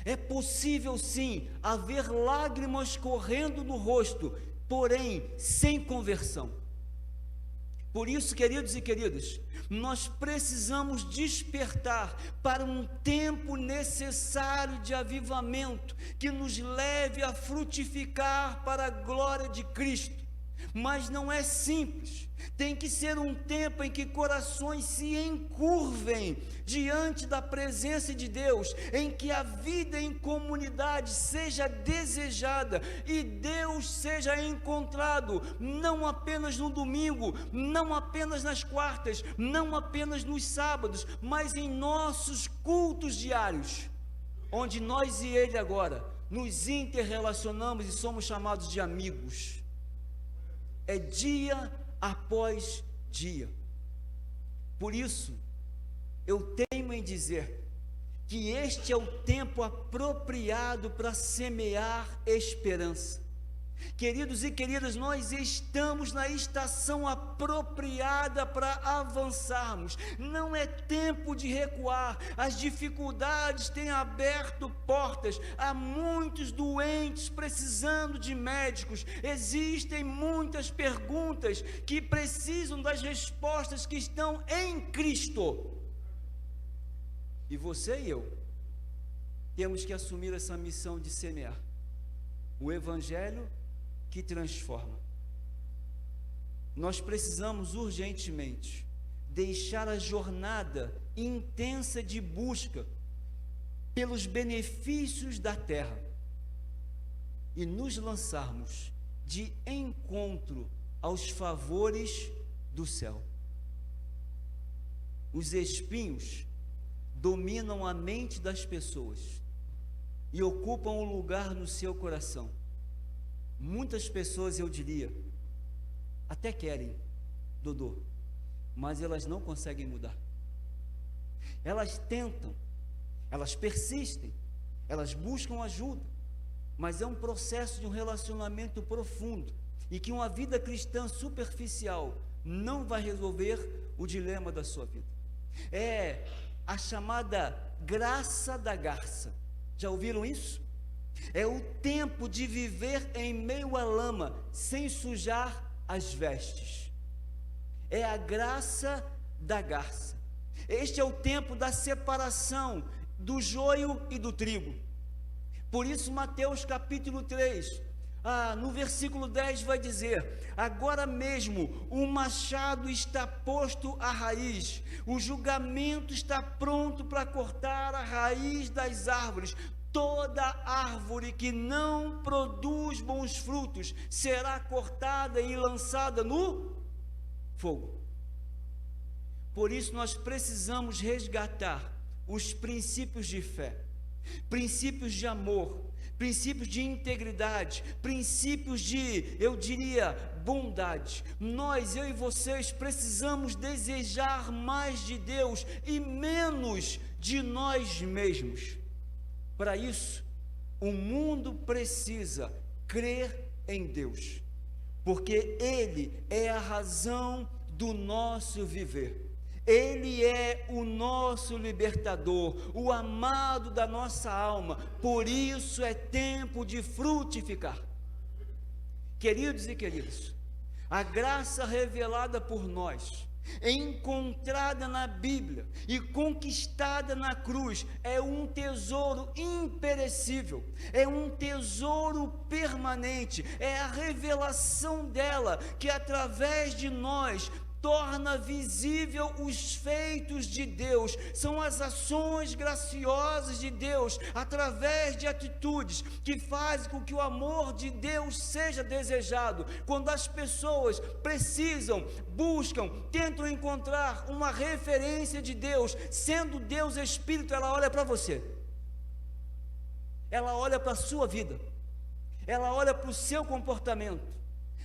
É possível sim haver lágrimas correndo no rosto, porém sem conversão. Por isso, queridos e queridas, nós precisamos despertar para um tempo necessário de avivamento, que nos leve a frutificar para a glória de Cristo. Mas não é simples, tem que ser um tempo em que corações se encurvem diante da presença de Deus, em que a vida em comunidade seja desejada e Deus seja encontrado, não apenas no domingo, não apenas nas quartas, não apenas nos sábados, mas em nossos cultos diários, onde nós e Ele agora nos interrelacionamos e somos chamados de amigos. É dia após dia. Por isso, eu teimo em dizer que este é o tempo apropriado para semear esperança. Queridos e queridas, nós estamos na estação apropriada para avançarmos. Não é tempo de recuar. As dificuldades têm aberto portas. Há muitos doentes precisando de médicos. Existem muitas perguntas que precisam das respostas que estão em Cristo. E você e eu temos que assumir essa missão de semear o Evangelho que transforma. Nós precisamos urgentemente deixar a jornada intensa de busca pelos benefícios da terra e nos lançarmos de encontro aos favores do céu. Os espinhos dominam a mente das pessoas e ocupam um lugar no seu coração. Muitas pessoas, eu diria, até querem, Dodô, mas elas não conseguem mudar. Elas tentam, elas persistem, elas buscam ajuda, mas é um processo de um relacionamento profundo, e que uma vida cristã superficial não vai resolver o dilema da sua vida. É a chamada graça da garça. Já ouviram isso? É o tempo de viver em meio à lama, sem sujar as vestes. É a graça da garça. Este é o tempo da separação do joio e do trigo. Por isso, Mateus capítulo 3, no versículo 10 vai dizer: agora mesmo o machado está posto à raiz, o julgamento está pronto para cortar a raiz das árvores. Toda árvore que não produz bons frutos será cortada e lançada no fogo. Por isso nós precisamos resgatar os princípios de fé, princípios de amor, princípios de integridade, princípios de, eu diria, bondade. Nós, eu e vocês, precisamos desejar mais de Deus e menos de nós mesmos. Para isso, o mundo precisa crer em Deus, porque Ele é a razão do nosso viver. Ele é o nosso libertador, o amado da nossa alma. Por isso é tempo de frutificar. Queridos e queridas, a graça revelada por nós, encontrada na Bíblia e conquistada na cruz, é um tesouro imperecível, é um tesouro permanente, é a revelação dela que através de nós torna visível os feitos de Deus, são as ações graciosas de Deus, através de atitudes que fazem com que o amor de Deus seja desejado. Quando as pessoas precisam, buscam, tentam encontrar uma referência de Deus, sendo Deus Espírito, ela olha para você, ela olha para a sua vida, ela olha para o seu comportamento,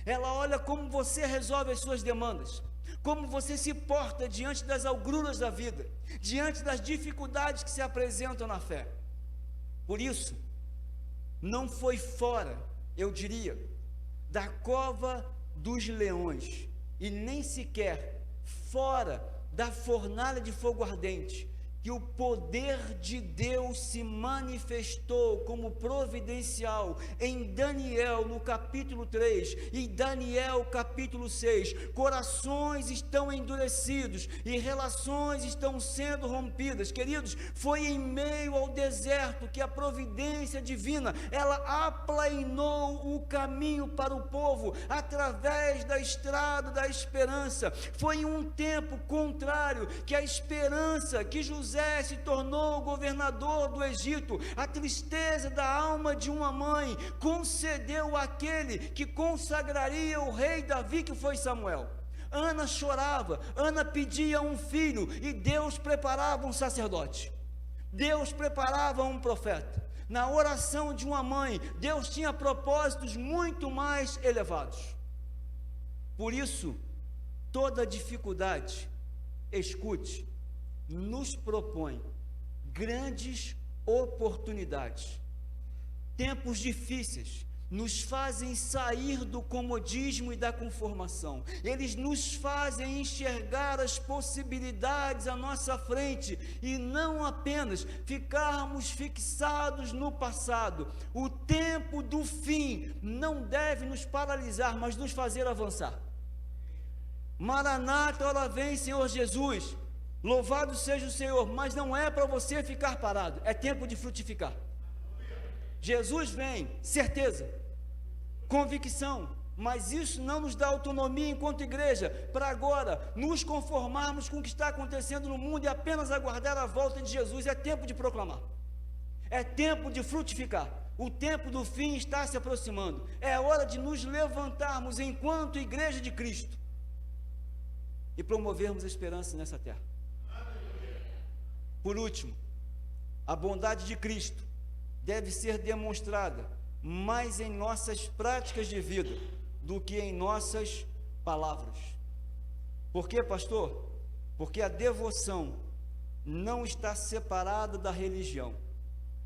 ela olha como você resolve as suas demandas. como você se porta diante das agruras da vida, diante das dificuldades que se apresentam na fé. Por isso, não foi fora, eu diria, da cova dos leões, e nem sequer fora da fornalha de fogo ardente, que o poder de Deus se manifestou como providencial em Daniel no capítulo 3 e Daniel capítulo 6. Corações estão endurecidos e relações estão sendo rompidas. Queridos, foi em meio ao deserto que a providência divina, ela aplainou o caminho para o povo através da estrada da esperança. Foi em um tempo contrário que a esperança que José se tornou governador do Egito, a tristeza da alma de uma mãe concedeu àquele que consagraria o rei Davi, que foi Samuel. Ana chorava, Ana pedia um filho, e Deus preparava um sacerdote, Deus preparava um profeta. Na oração de uma mãe, Deus tinha propósitos muito mais elevados. Por isso, toda dificuldade, escute, nos propõe grandes oportunidades. Tempos difíceis nos fazem sair do comodismo e da conformação. Eles nos fazem enxergar as possibilidades à nossa frente e não apenas ficarmos fixados no passado. O tempo do fim não deve nos paralisar, mas nos fazer avançar. Maranata, ora vem, Senhor Jesus. Louvado seja o Senhor, mas não é para você ficar parado, é tempo de frutificar. Jesus vem, certeza, convicção, mas isso não nos dá autonomia enquanto igreja, para agora nos conformarmos com o que está acontecendo no mundo e apenas aguardar a volta de Jesus. É tempo de proclamar, é tempo de frutificar. O tempo do fim está se aproximando, é hora de nos levantarmos enquanto igreja de Cristo e promovermos a esperança nessa terra. Por último, a bondade de Cristo deve ser demonstrada mais em nossas práticas de vida do que em nossas palavras. Por quê, pastor? Porque a devoção não está separada da religião,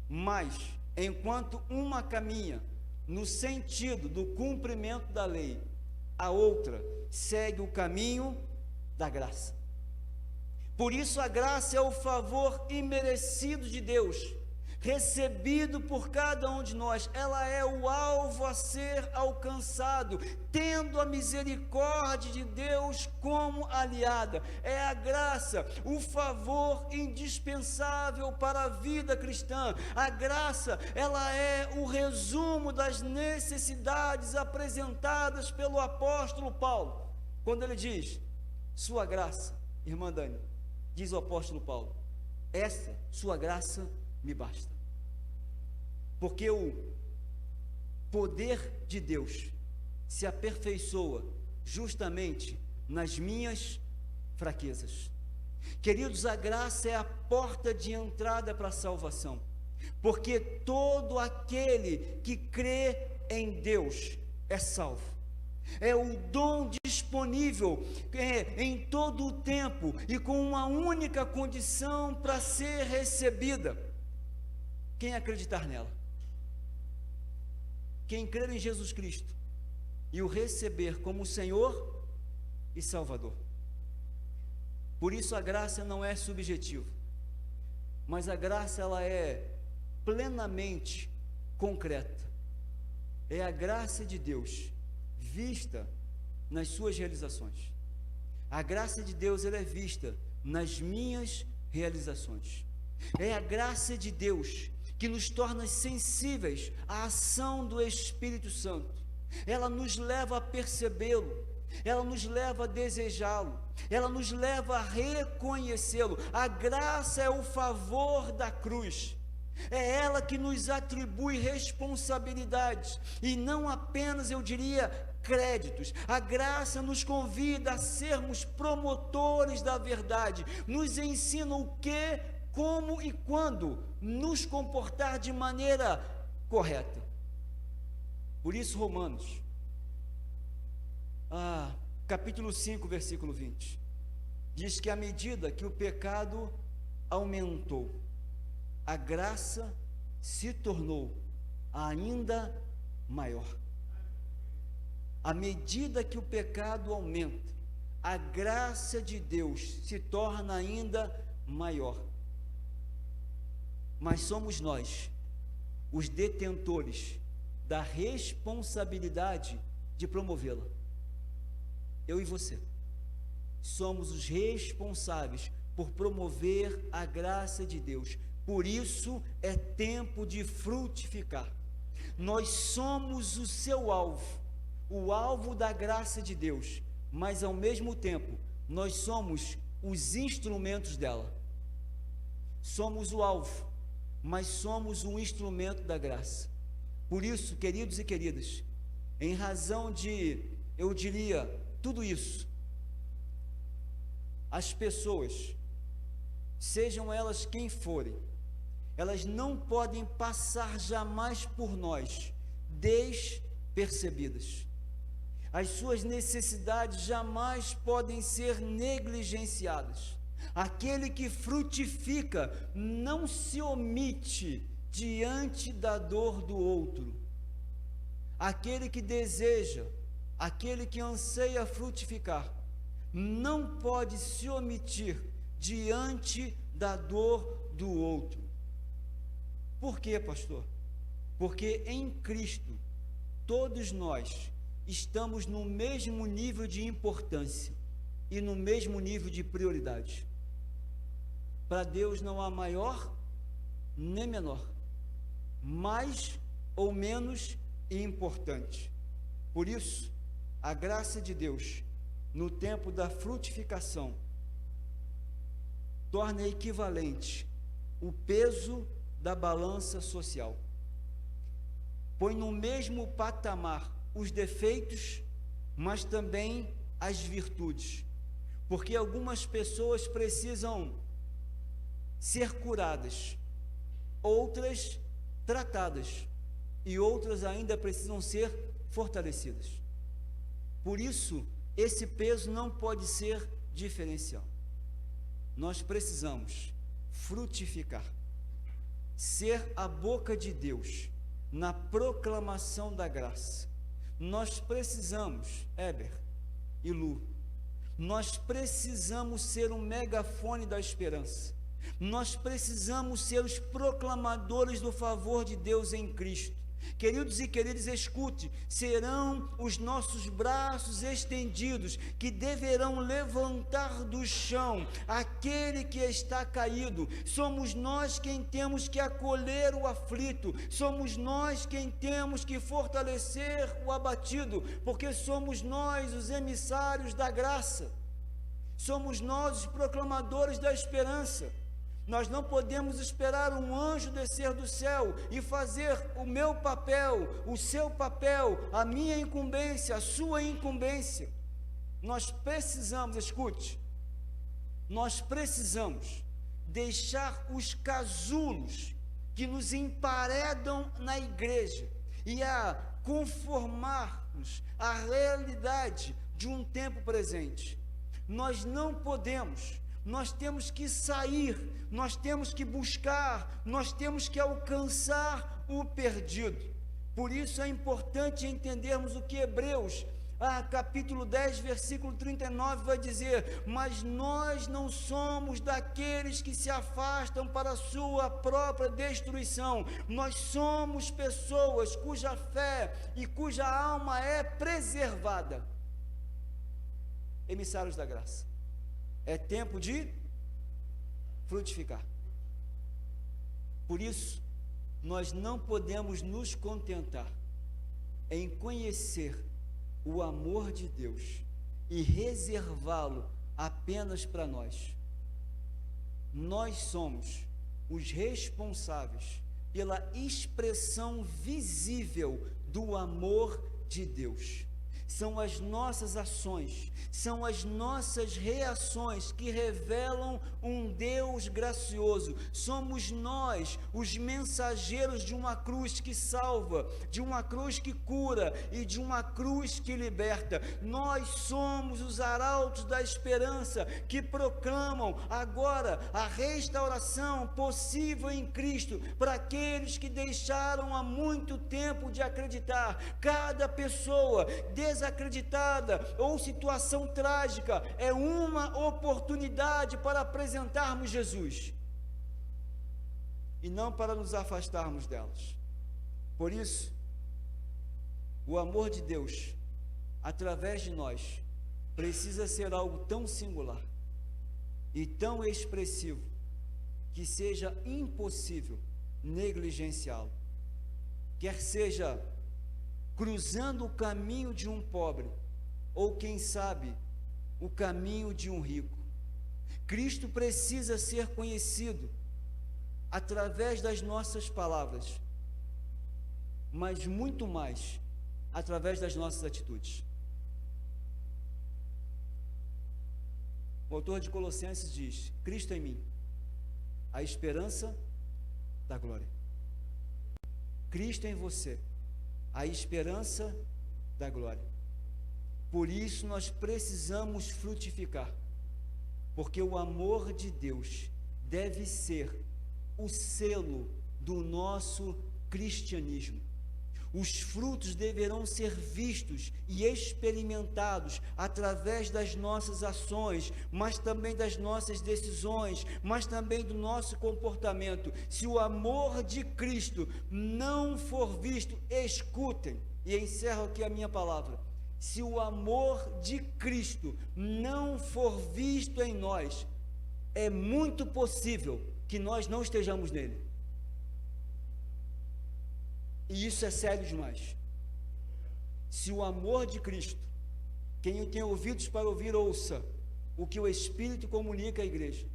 mas enquanto uma caminha no sentido do cumprimento da lei, a outra segue o caminho da graça. Por isso a graça é o favor imerecido de Deus, recebido por cada um de nós. Ela é o alvo a ser alcançado, tendo a misericórdia de Deus como aliada. É a graça, o favor indispensável para a vida cristã. A graça, ela é o resumo das necessidades apresentadas pelo apóstolo Paulo, quando ele diz: sua graça, irmã Dani, diz o apóstolo Paulo, essa sua graça me basta. Porque o poder de Deus se aperfeiçoa justamente nas minhas fraquezas. Queridos, a graça é a porta de entrada para a salvação, porque todo aquele que crê em Deus é salvo. É o dom disponível em todo o tempo e com uma única condição para ser recebida: quem acreditar nela, quem crer em Jesus Cristo e o receber como Senhor e Salvador. Por isso a graça não é subjetiva, mas a graça ela é plenamente concreta. É a graça de Deus vista nas suas realizações. A graça de Deus ela é vista nas minhas realizações. É a graça de Deus que nos torna sensíveis à ação do Espírito Santo. Ela nos leva a percebê-lo, ela nos leva a desejá-lo, ela nos leva a reconhecê-lo. A graça é o favor da cruz. É ela que nos atribui responsabilidades e não apenas, eu diria, créditos. A graça nos convida a sermos promotores da verdade, nos ensina o que, como e quando nos comportar de maneira correta. Por isso Romanos, capítulo 5, versículo 20. Diz que à medida que o pecado aumentou, a graça se tornou ainda maior. À medida que o pecado aumenta, a graça de Deus se torna ainda maior. Mas somos nós, os detentores da responsabilidade de promovê-la. Eu e você somos os responsáveis por promover a graça de Deus. Por isso é tempo de frutificar. Nós somos o seu alvo, o alvo da graça de Deus, mas ao mesmo tempo nós somos os instrumentos dela. Somos o alvo, mas somos um instrumento da graça. Por isso, queridos e queridas, em razão de, eu diria, tudo isso, as pessoas, sejam elas quem forem, elas não podem passar jamais por nós despercebidas. As suas necessidades jamais podem ser negligenciadas. Aquele que frutifica não se omite diante da dor do outro. Aquele que deseja, aquele que anseia frutificar, não pode se omitir diante da dor do outro. Por quê, pastor? Porque em Cristo, todos nós estamos no mesmo nível de importância e no mesmo nível de prioridade. Para Deus não há maior nem menor, mais ou menos importante. Por isso, a graça de Deus, no tempo da frutificação, torna equivalente o peso da balança social. Põe no mesmo patamar os defeitos, mas também as virtudes. Porque algumas pessoas precisam ser curadas, outras tratadas, e outras ainda precisam ser fortalecidas. Por isso, esse peso não pode ser diferencial. Nós precisamos frutificar, ser a boca de Deus na proclamação da graça. Nós precisamos, Heber e Lu, nós precisamos ser um megafone da esperança. Nós precisamos ser os proclamadores do favor de Deus em Cristo. Queridos e queridas, escute, serão os nossos braços estendidos que deverão levantar do chão aquele que está caído. Somos nós quem temos que acolher o aflito, somos nós quem temos que fortalecer o abatido, porque somos nós os emissários da graça, somos nós os proclamadores da esperança. Nós não podemos esperar um anjo descer do céu e fazer o meu papel, o seu papel, a minha incumbência, a sua incumbência. Nós precisamos, escute, nós precisamos deixar os casulos que nos emparedam na igreja e a conformar-nos à realidade de um tempo presente. Nós não podemos. Nós temos que sair, nós temos que buscar, nós temos que alcançar o perdido. Por isso é importante entendermos o que Hebreus, capítulo 10, versículo 39 vai dizer: mas nós não somos daqueles que se afastam para a sua própria destruição, nós somos pessoas cuja fé e cuja alma é preservada. Emissários da graça. É tempo de frutificar. Por isso, nós não podemos nos contentar em conhecer o amor de Deus e reservá-lo apenas para nós. Nós somos os responsáveis pela expressão visível do amor de Deus. são as nossas ações, são as nossas reações que revelam um Deus gracioso. Somos nós os mensageiros de uma cruz que salva, de uma cruz que cura e de uma cruz que liberta. Nós somos os arautos da esperança que proclamam agora a restauração possível em Cristo para aqueles que deixaram há muito tempo de acreditar. Cada pessoa desacreditada ou situação trágica é uma oportunidade para apresentarmos Jesus e não para nos afastarmos delas. Por isso, o amor de Deus através de nós precisa ser algo tão singular e tão expressivo que seja impossível negligenciá-lo. Quer seja cruzando o caminho de um pobre, ou quem sabe, o caminho de um rico. Cristo precisa ser conhecido através das nossas palavras, mas muito mais através das nossas atitudes. O autor de Colossenses diz: Cristo em mim, a esperança da glória. Cristo em você, a esperança da glória. Por isso nós precisamos frutificar, porque o amor de Deus deve ser o selo do nosso cristianismo. Os frutos deverão ser vistos e experimentados através das nossas ações, mas também das nossas decisões, mas também do nosso comportamento. Se o amor de Cristo não for visto, escutem, e encerro aqui a minha palavra. Se o amor de Cristo não for visto em nós, é muito possível que nós não estejamos nele. E isso é sério demais. Se o amor de Cristo, quem tem ouvidos para ouvir, ouça o que o Espírito comunica à igreja.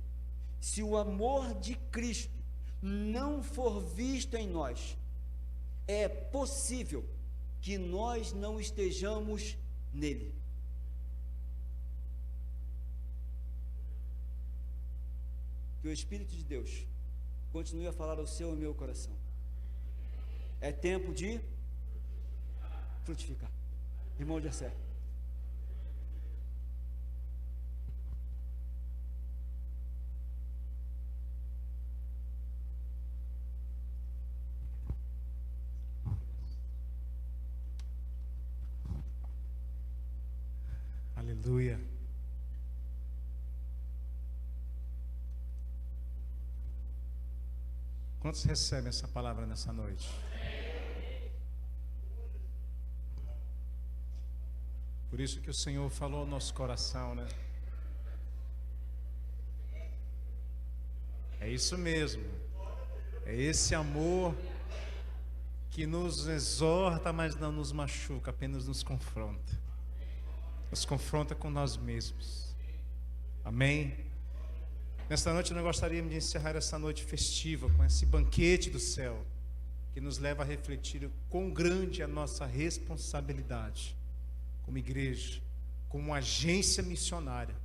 Se o amor de Cristo não for visto em nós, é possível que nós não estejamos nele. Que o Espírito de Deus continue a falar ao seu e ao meu coração. É tempo de frutificar. Irmão Jessé. Aleluia. Quantos recebem essa palavra nessa noite? Por isso que o Senhor falou ao nosso coração, né? É isso mesmo. É esse amor que nos exorta, mas não nos machuca, apenas nos confronta. Nos confronta com nós mesmos. Amém? Nesta noite nós gostaríamos de encerrar essa noite festiva com esse banquete do céu, que nos leva a refletir o quão grande é a nossa responsabilidade como igreja, como agência missionária,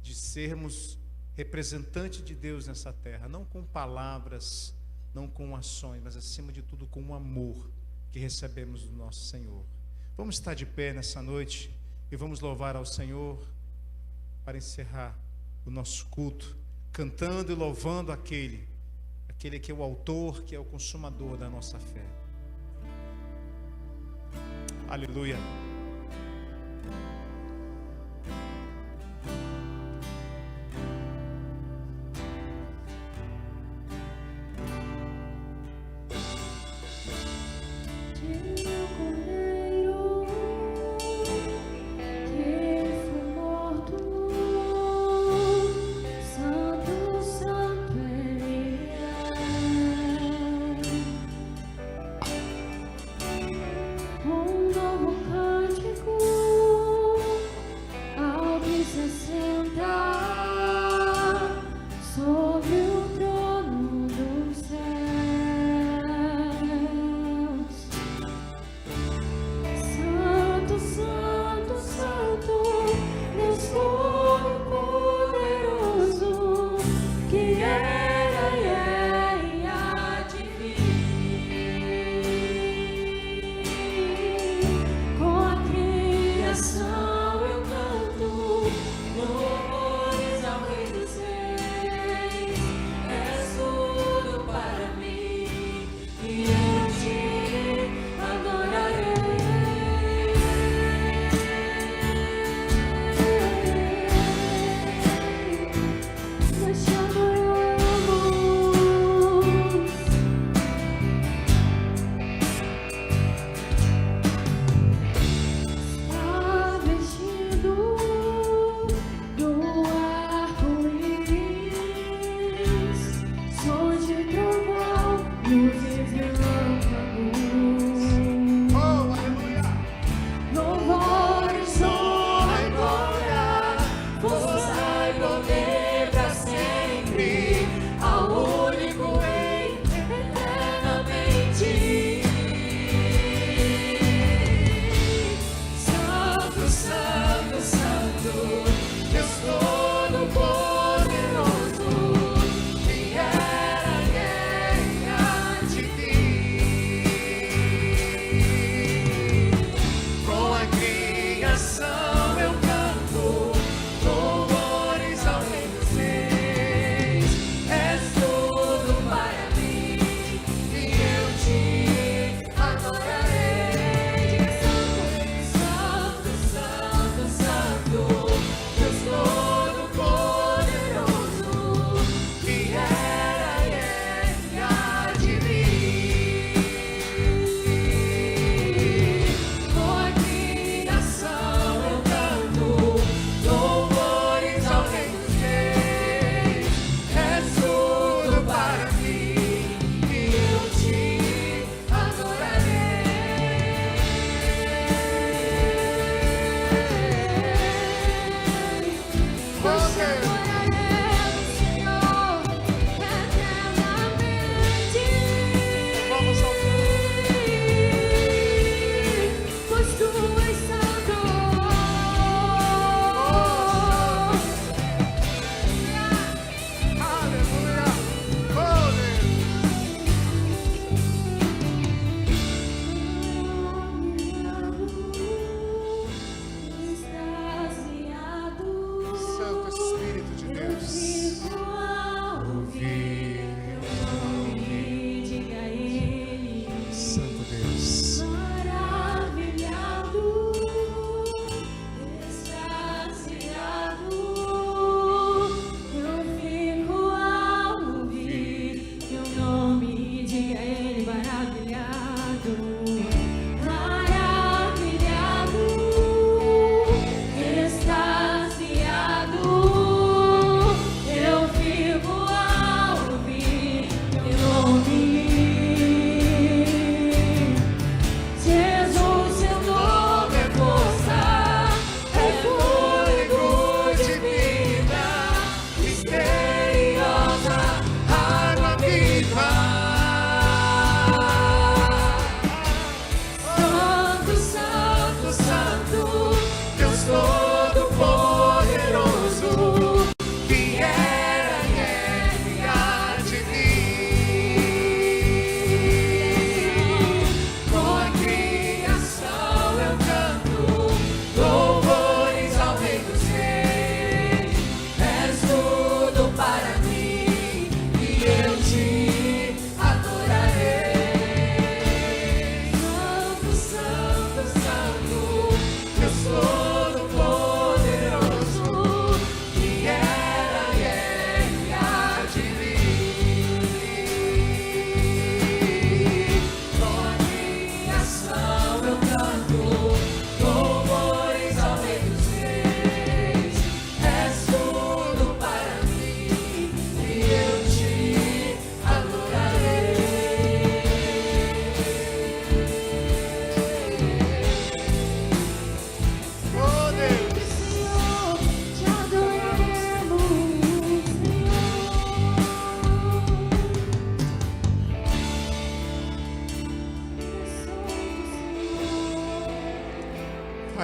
de sermos representantes de Deus nessa terra, não com palavras, não com ações, mas acima de tudo com o amor que recebemos do nosso Senhor. Vamos estar de pé nessa noite e vamos louvar ao Senhor para encerrar o nosso culto, cantando e louvando aquele que é o autor, que é o consumador da nossa fé. Aleluia. Um novo canto.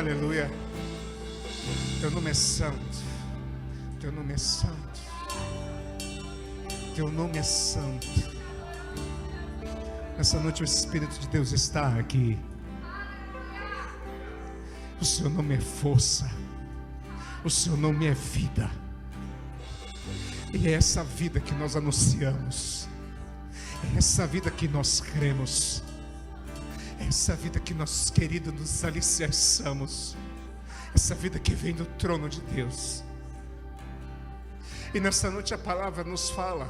Aleluia. Teu nome é santo. Teu nome é santo. Teu nome é santo. Nessa noite o Espírito de Deus está aqui. O seu nome é força. O seu nome é vida. E é essa vida que nós anunciamos. É essa vida que nós cremos. É essa vida que nós, queridos, nos alicerçamos. Essa vida que vem do trono de Deus. E nessa noite a palavra nos fala.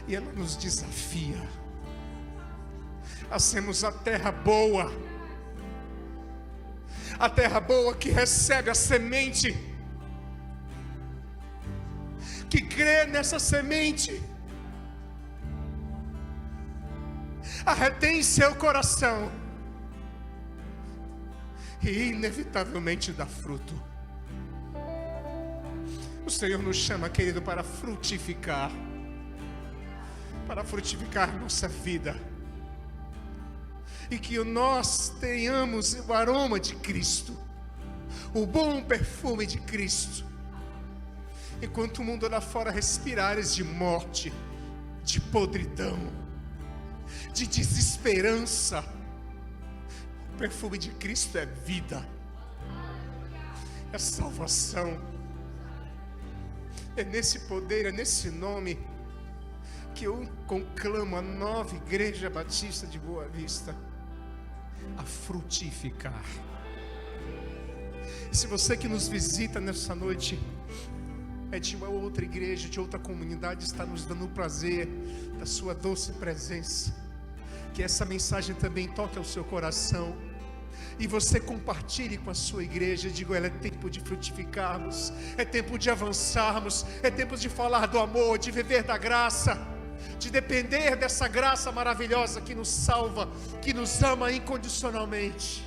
E ela nos desafia a sermos a terra boa. A terra boa que recebe a semente, que crê nessa semente, a retém em seu coração e inevitavelmente dá fruto. O Senhor nos chama, querido, para frutificar nossa vida, e que nós tenhamos o aroma de Cristo, o bom perfume de Cristo, enquanto o mundo lá fora respira ares de morte, de podridão, de desesperança. O perfume de Cristo é vida, é salvação. É nesse poder, é nesse nome que eu conclamo a nova Igreja Batista de Boa Vista a frutificar. E se você que nos visita nessa noite é de uma outra igreja, de outra comunidade, está nos dando o prazer da sua doce presença, que essa mensagem também toque ao seu coração e você compartilhe com a sua igreja. Digo, é tempo de frutificarmos, é tempo de avançarmos, é tempo de falar do amor, de viver da graça, de depender dessa graça maravilhosa que nos salva, que nos ama incondicionalmente.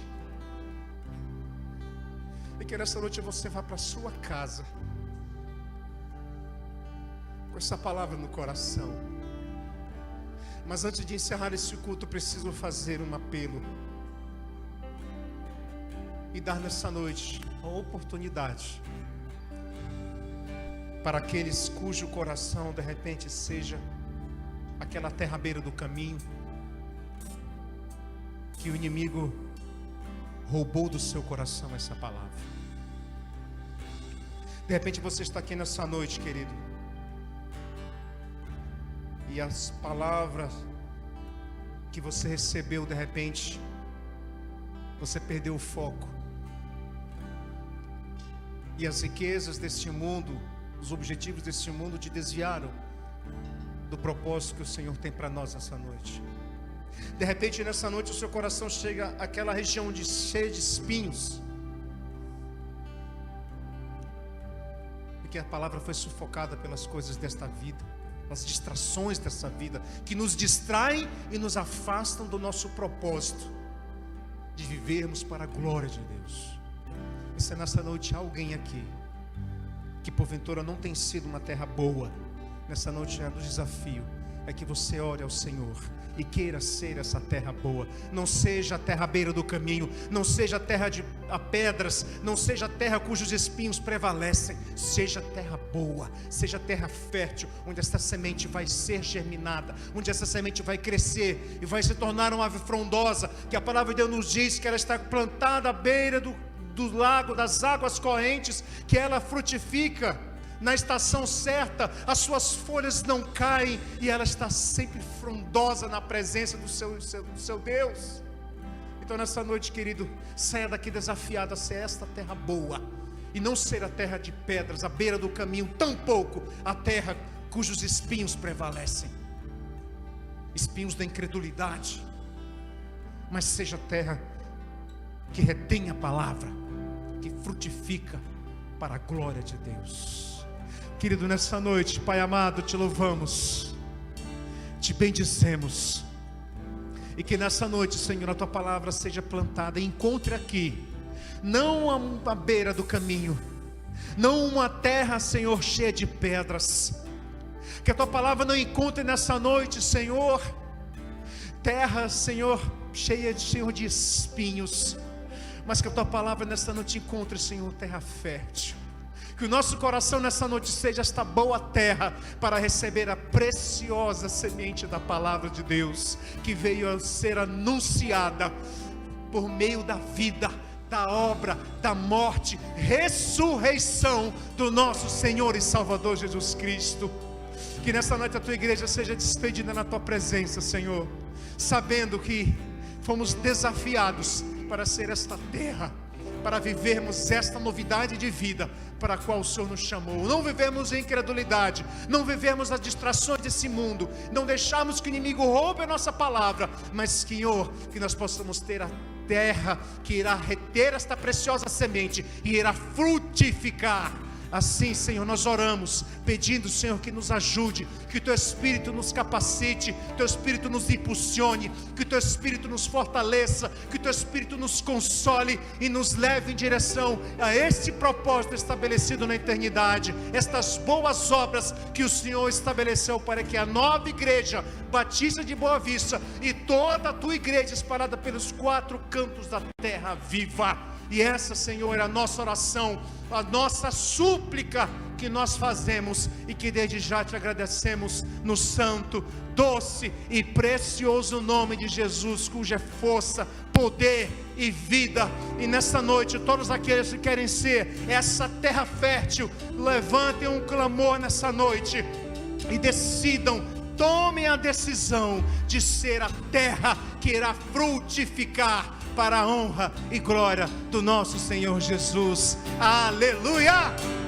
E que nessa noite você vá para a sua casa com essa palavra no coração. Mas antes de encerrar esse culto, eu preciso fazer um apelo e dar nessa noite a oportunidade para aqueles cujo coração de repente seja aquela terra à beira do caminho, que o inimigo roubou do seu coração essa palavra. De repente você está aqui nessa noite, querido, e as palavras que você recebeu, de repente você perdeu o foco, e as riquezas deste mundo, os objetivos deste mundo te desviaram do propósito que o Senhor tem para nós nessa noite. De repente nessa noite o seu coração chega àquela região cheia de espinhos, porque a palavra foi sufocada pelas coisas desta vida, as distrações dessa vida, que nos distraem e nos afastam do nosso propósito de vivermos para a glória de Deus. E se nessa noite há alguém aqui que porventura não tem sido uma terra boa, nessa noite é do desafio, é que você ore ao Senhor e queira ser essa terra boa. Não seja a terra à beira do caminho, não seja a terra a pedras, não seja a terra cujos espinhos prevalecem. Seja terra boa, seja terra fértil, onde essa semente vai ser germinada, onde essa semente vai crescer e vai se tornar uma árvore frondosa, que a palavra de Deus nos diz que ela está plantada à beira do lago, das águas correntes, que ela frutifica na estação certa, as suas folhas não caem e ela está sempre frondosa na presença do seu Deus. Então nessa noite, querido, saia daqui desafiado a ser esta terra boa, e não ser a terra de pedras à beira do caminho, tampouco a terra cujos espinhos prevalecem, espinhos da incredulidade, mas seja a terra que retém a palavra, que frutifica para a glória de Deus. Querido, nessa noite, Pai amado, te louvamos, te bendizemos, e que nessa noite, Senhor, a tua palavra seja plantada e encontre aqui, não à beira do caminho, não uma terra, Senhor, cheia de pedras. Que a tua palavra não encontre nessa noite, Senhor, terra, Senhor, cheia de espinhos, mas que a tua palavra nesta noite encontre, Senhor, terra fértil. Que o nosso coração nessa noite seja esta boa terra para receber a preciosa semente da palavra de Deus, que veio a ser anunciada por meio da vida, da obra, da morte, ressurreição do nosso Senhor e Salvador Jesus Cristo. Que nessa noite a tua igreja seja despedida na tua presença, Senhor, sabendo que fomos desafiados para ser esta terra, para vivermos esta novidade de vida para a qual o Senhor nos chamou. Não vivemos em incredulidade, não vivemos as distrações desse mundo, não deixamos que o inimigo roube a nossa palavra, mas, Senhor, que nós possamos ter a terra que irá reter esta preciosa semente e irá frutificar. Assim, Senhor, nós oramos, pedindo, Senhor, que nos ajude, que o Teu Espírito nos capacite, que o Teu Espírito nos impulsione, que o Teu Espírito nos fortaleça, que o Teu Espírito nos console e nos leve em direção a este propósito estabelecido na eternidade, estas boas obras que o Senhor estabeleceu para que a nova igreja Batista de Boa Vista e toda a Tua igreja espalhada pelos 4 cantos da terra viva. E essa, Senhor, é a nossa oração, a nossa súplica que nós fazemos e que desde já te agradecemos no santo, doce e precioso nome de Jesus, cuja força, poder e vida. E nessa noite, todos aqueles que querem ser essa terra fértil, levantem um clamor nessa noite e decidam, tomem a decisão de ser a terra que irá frutificar para a honra e glória do nosso Senhor Jesus. Aleluia!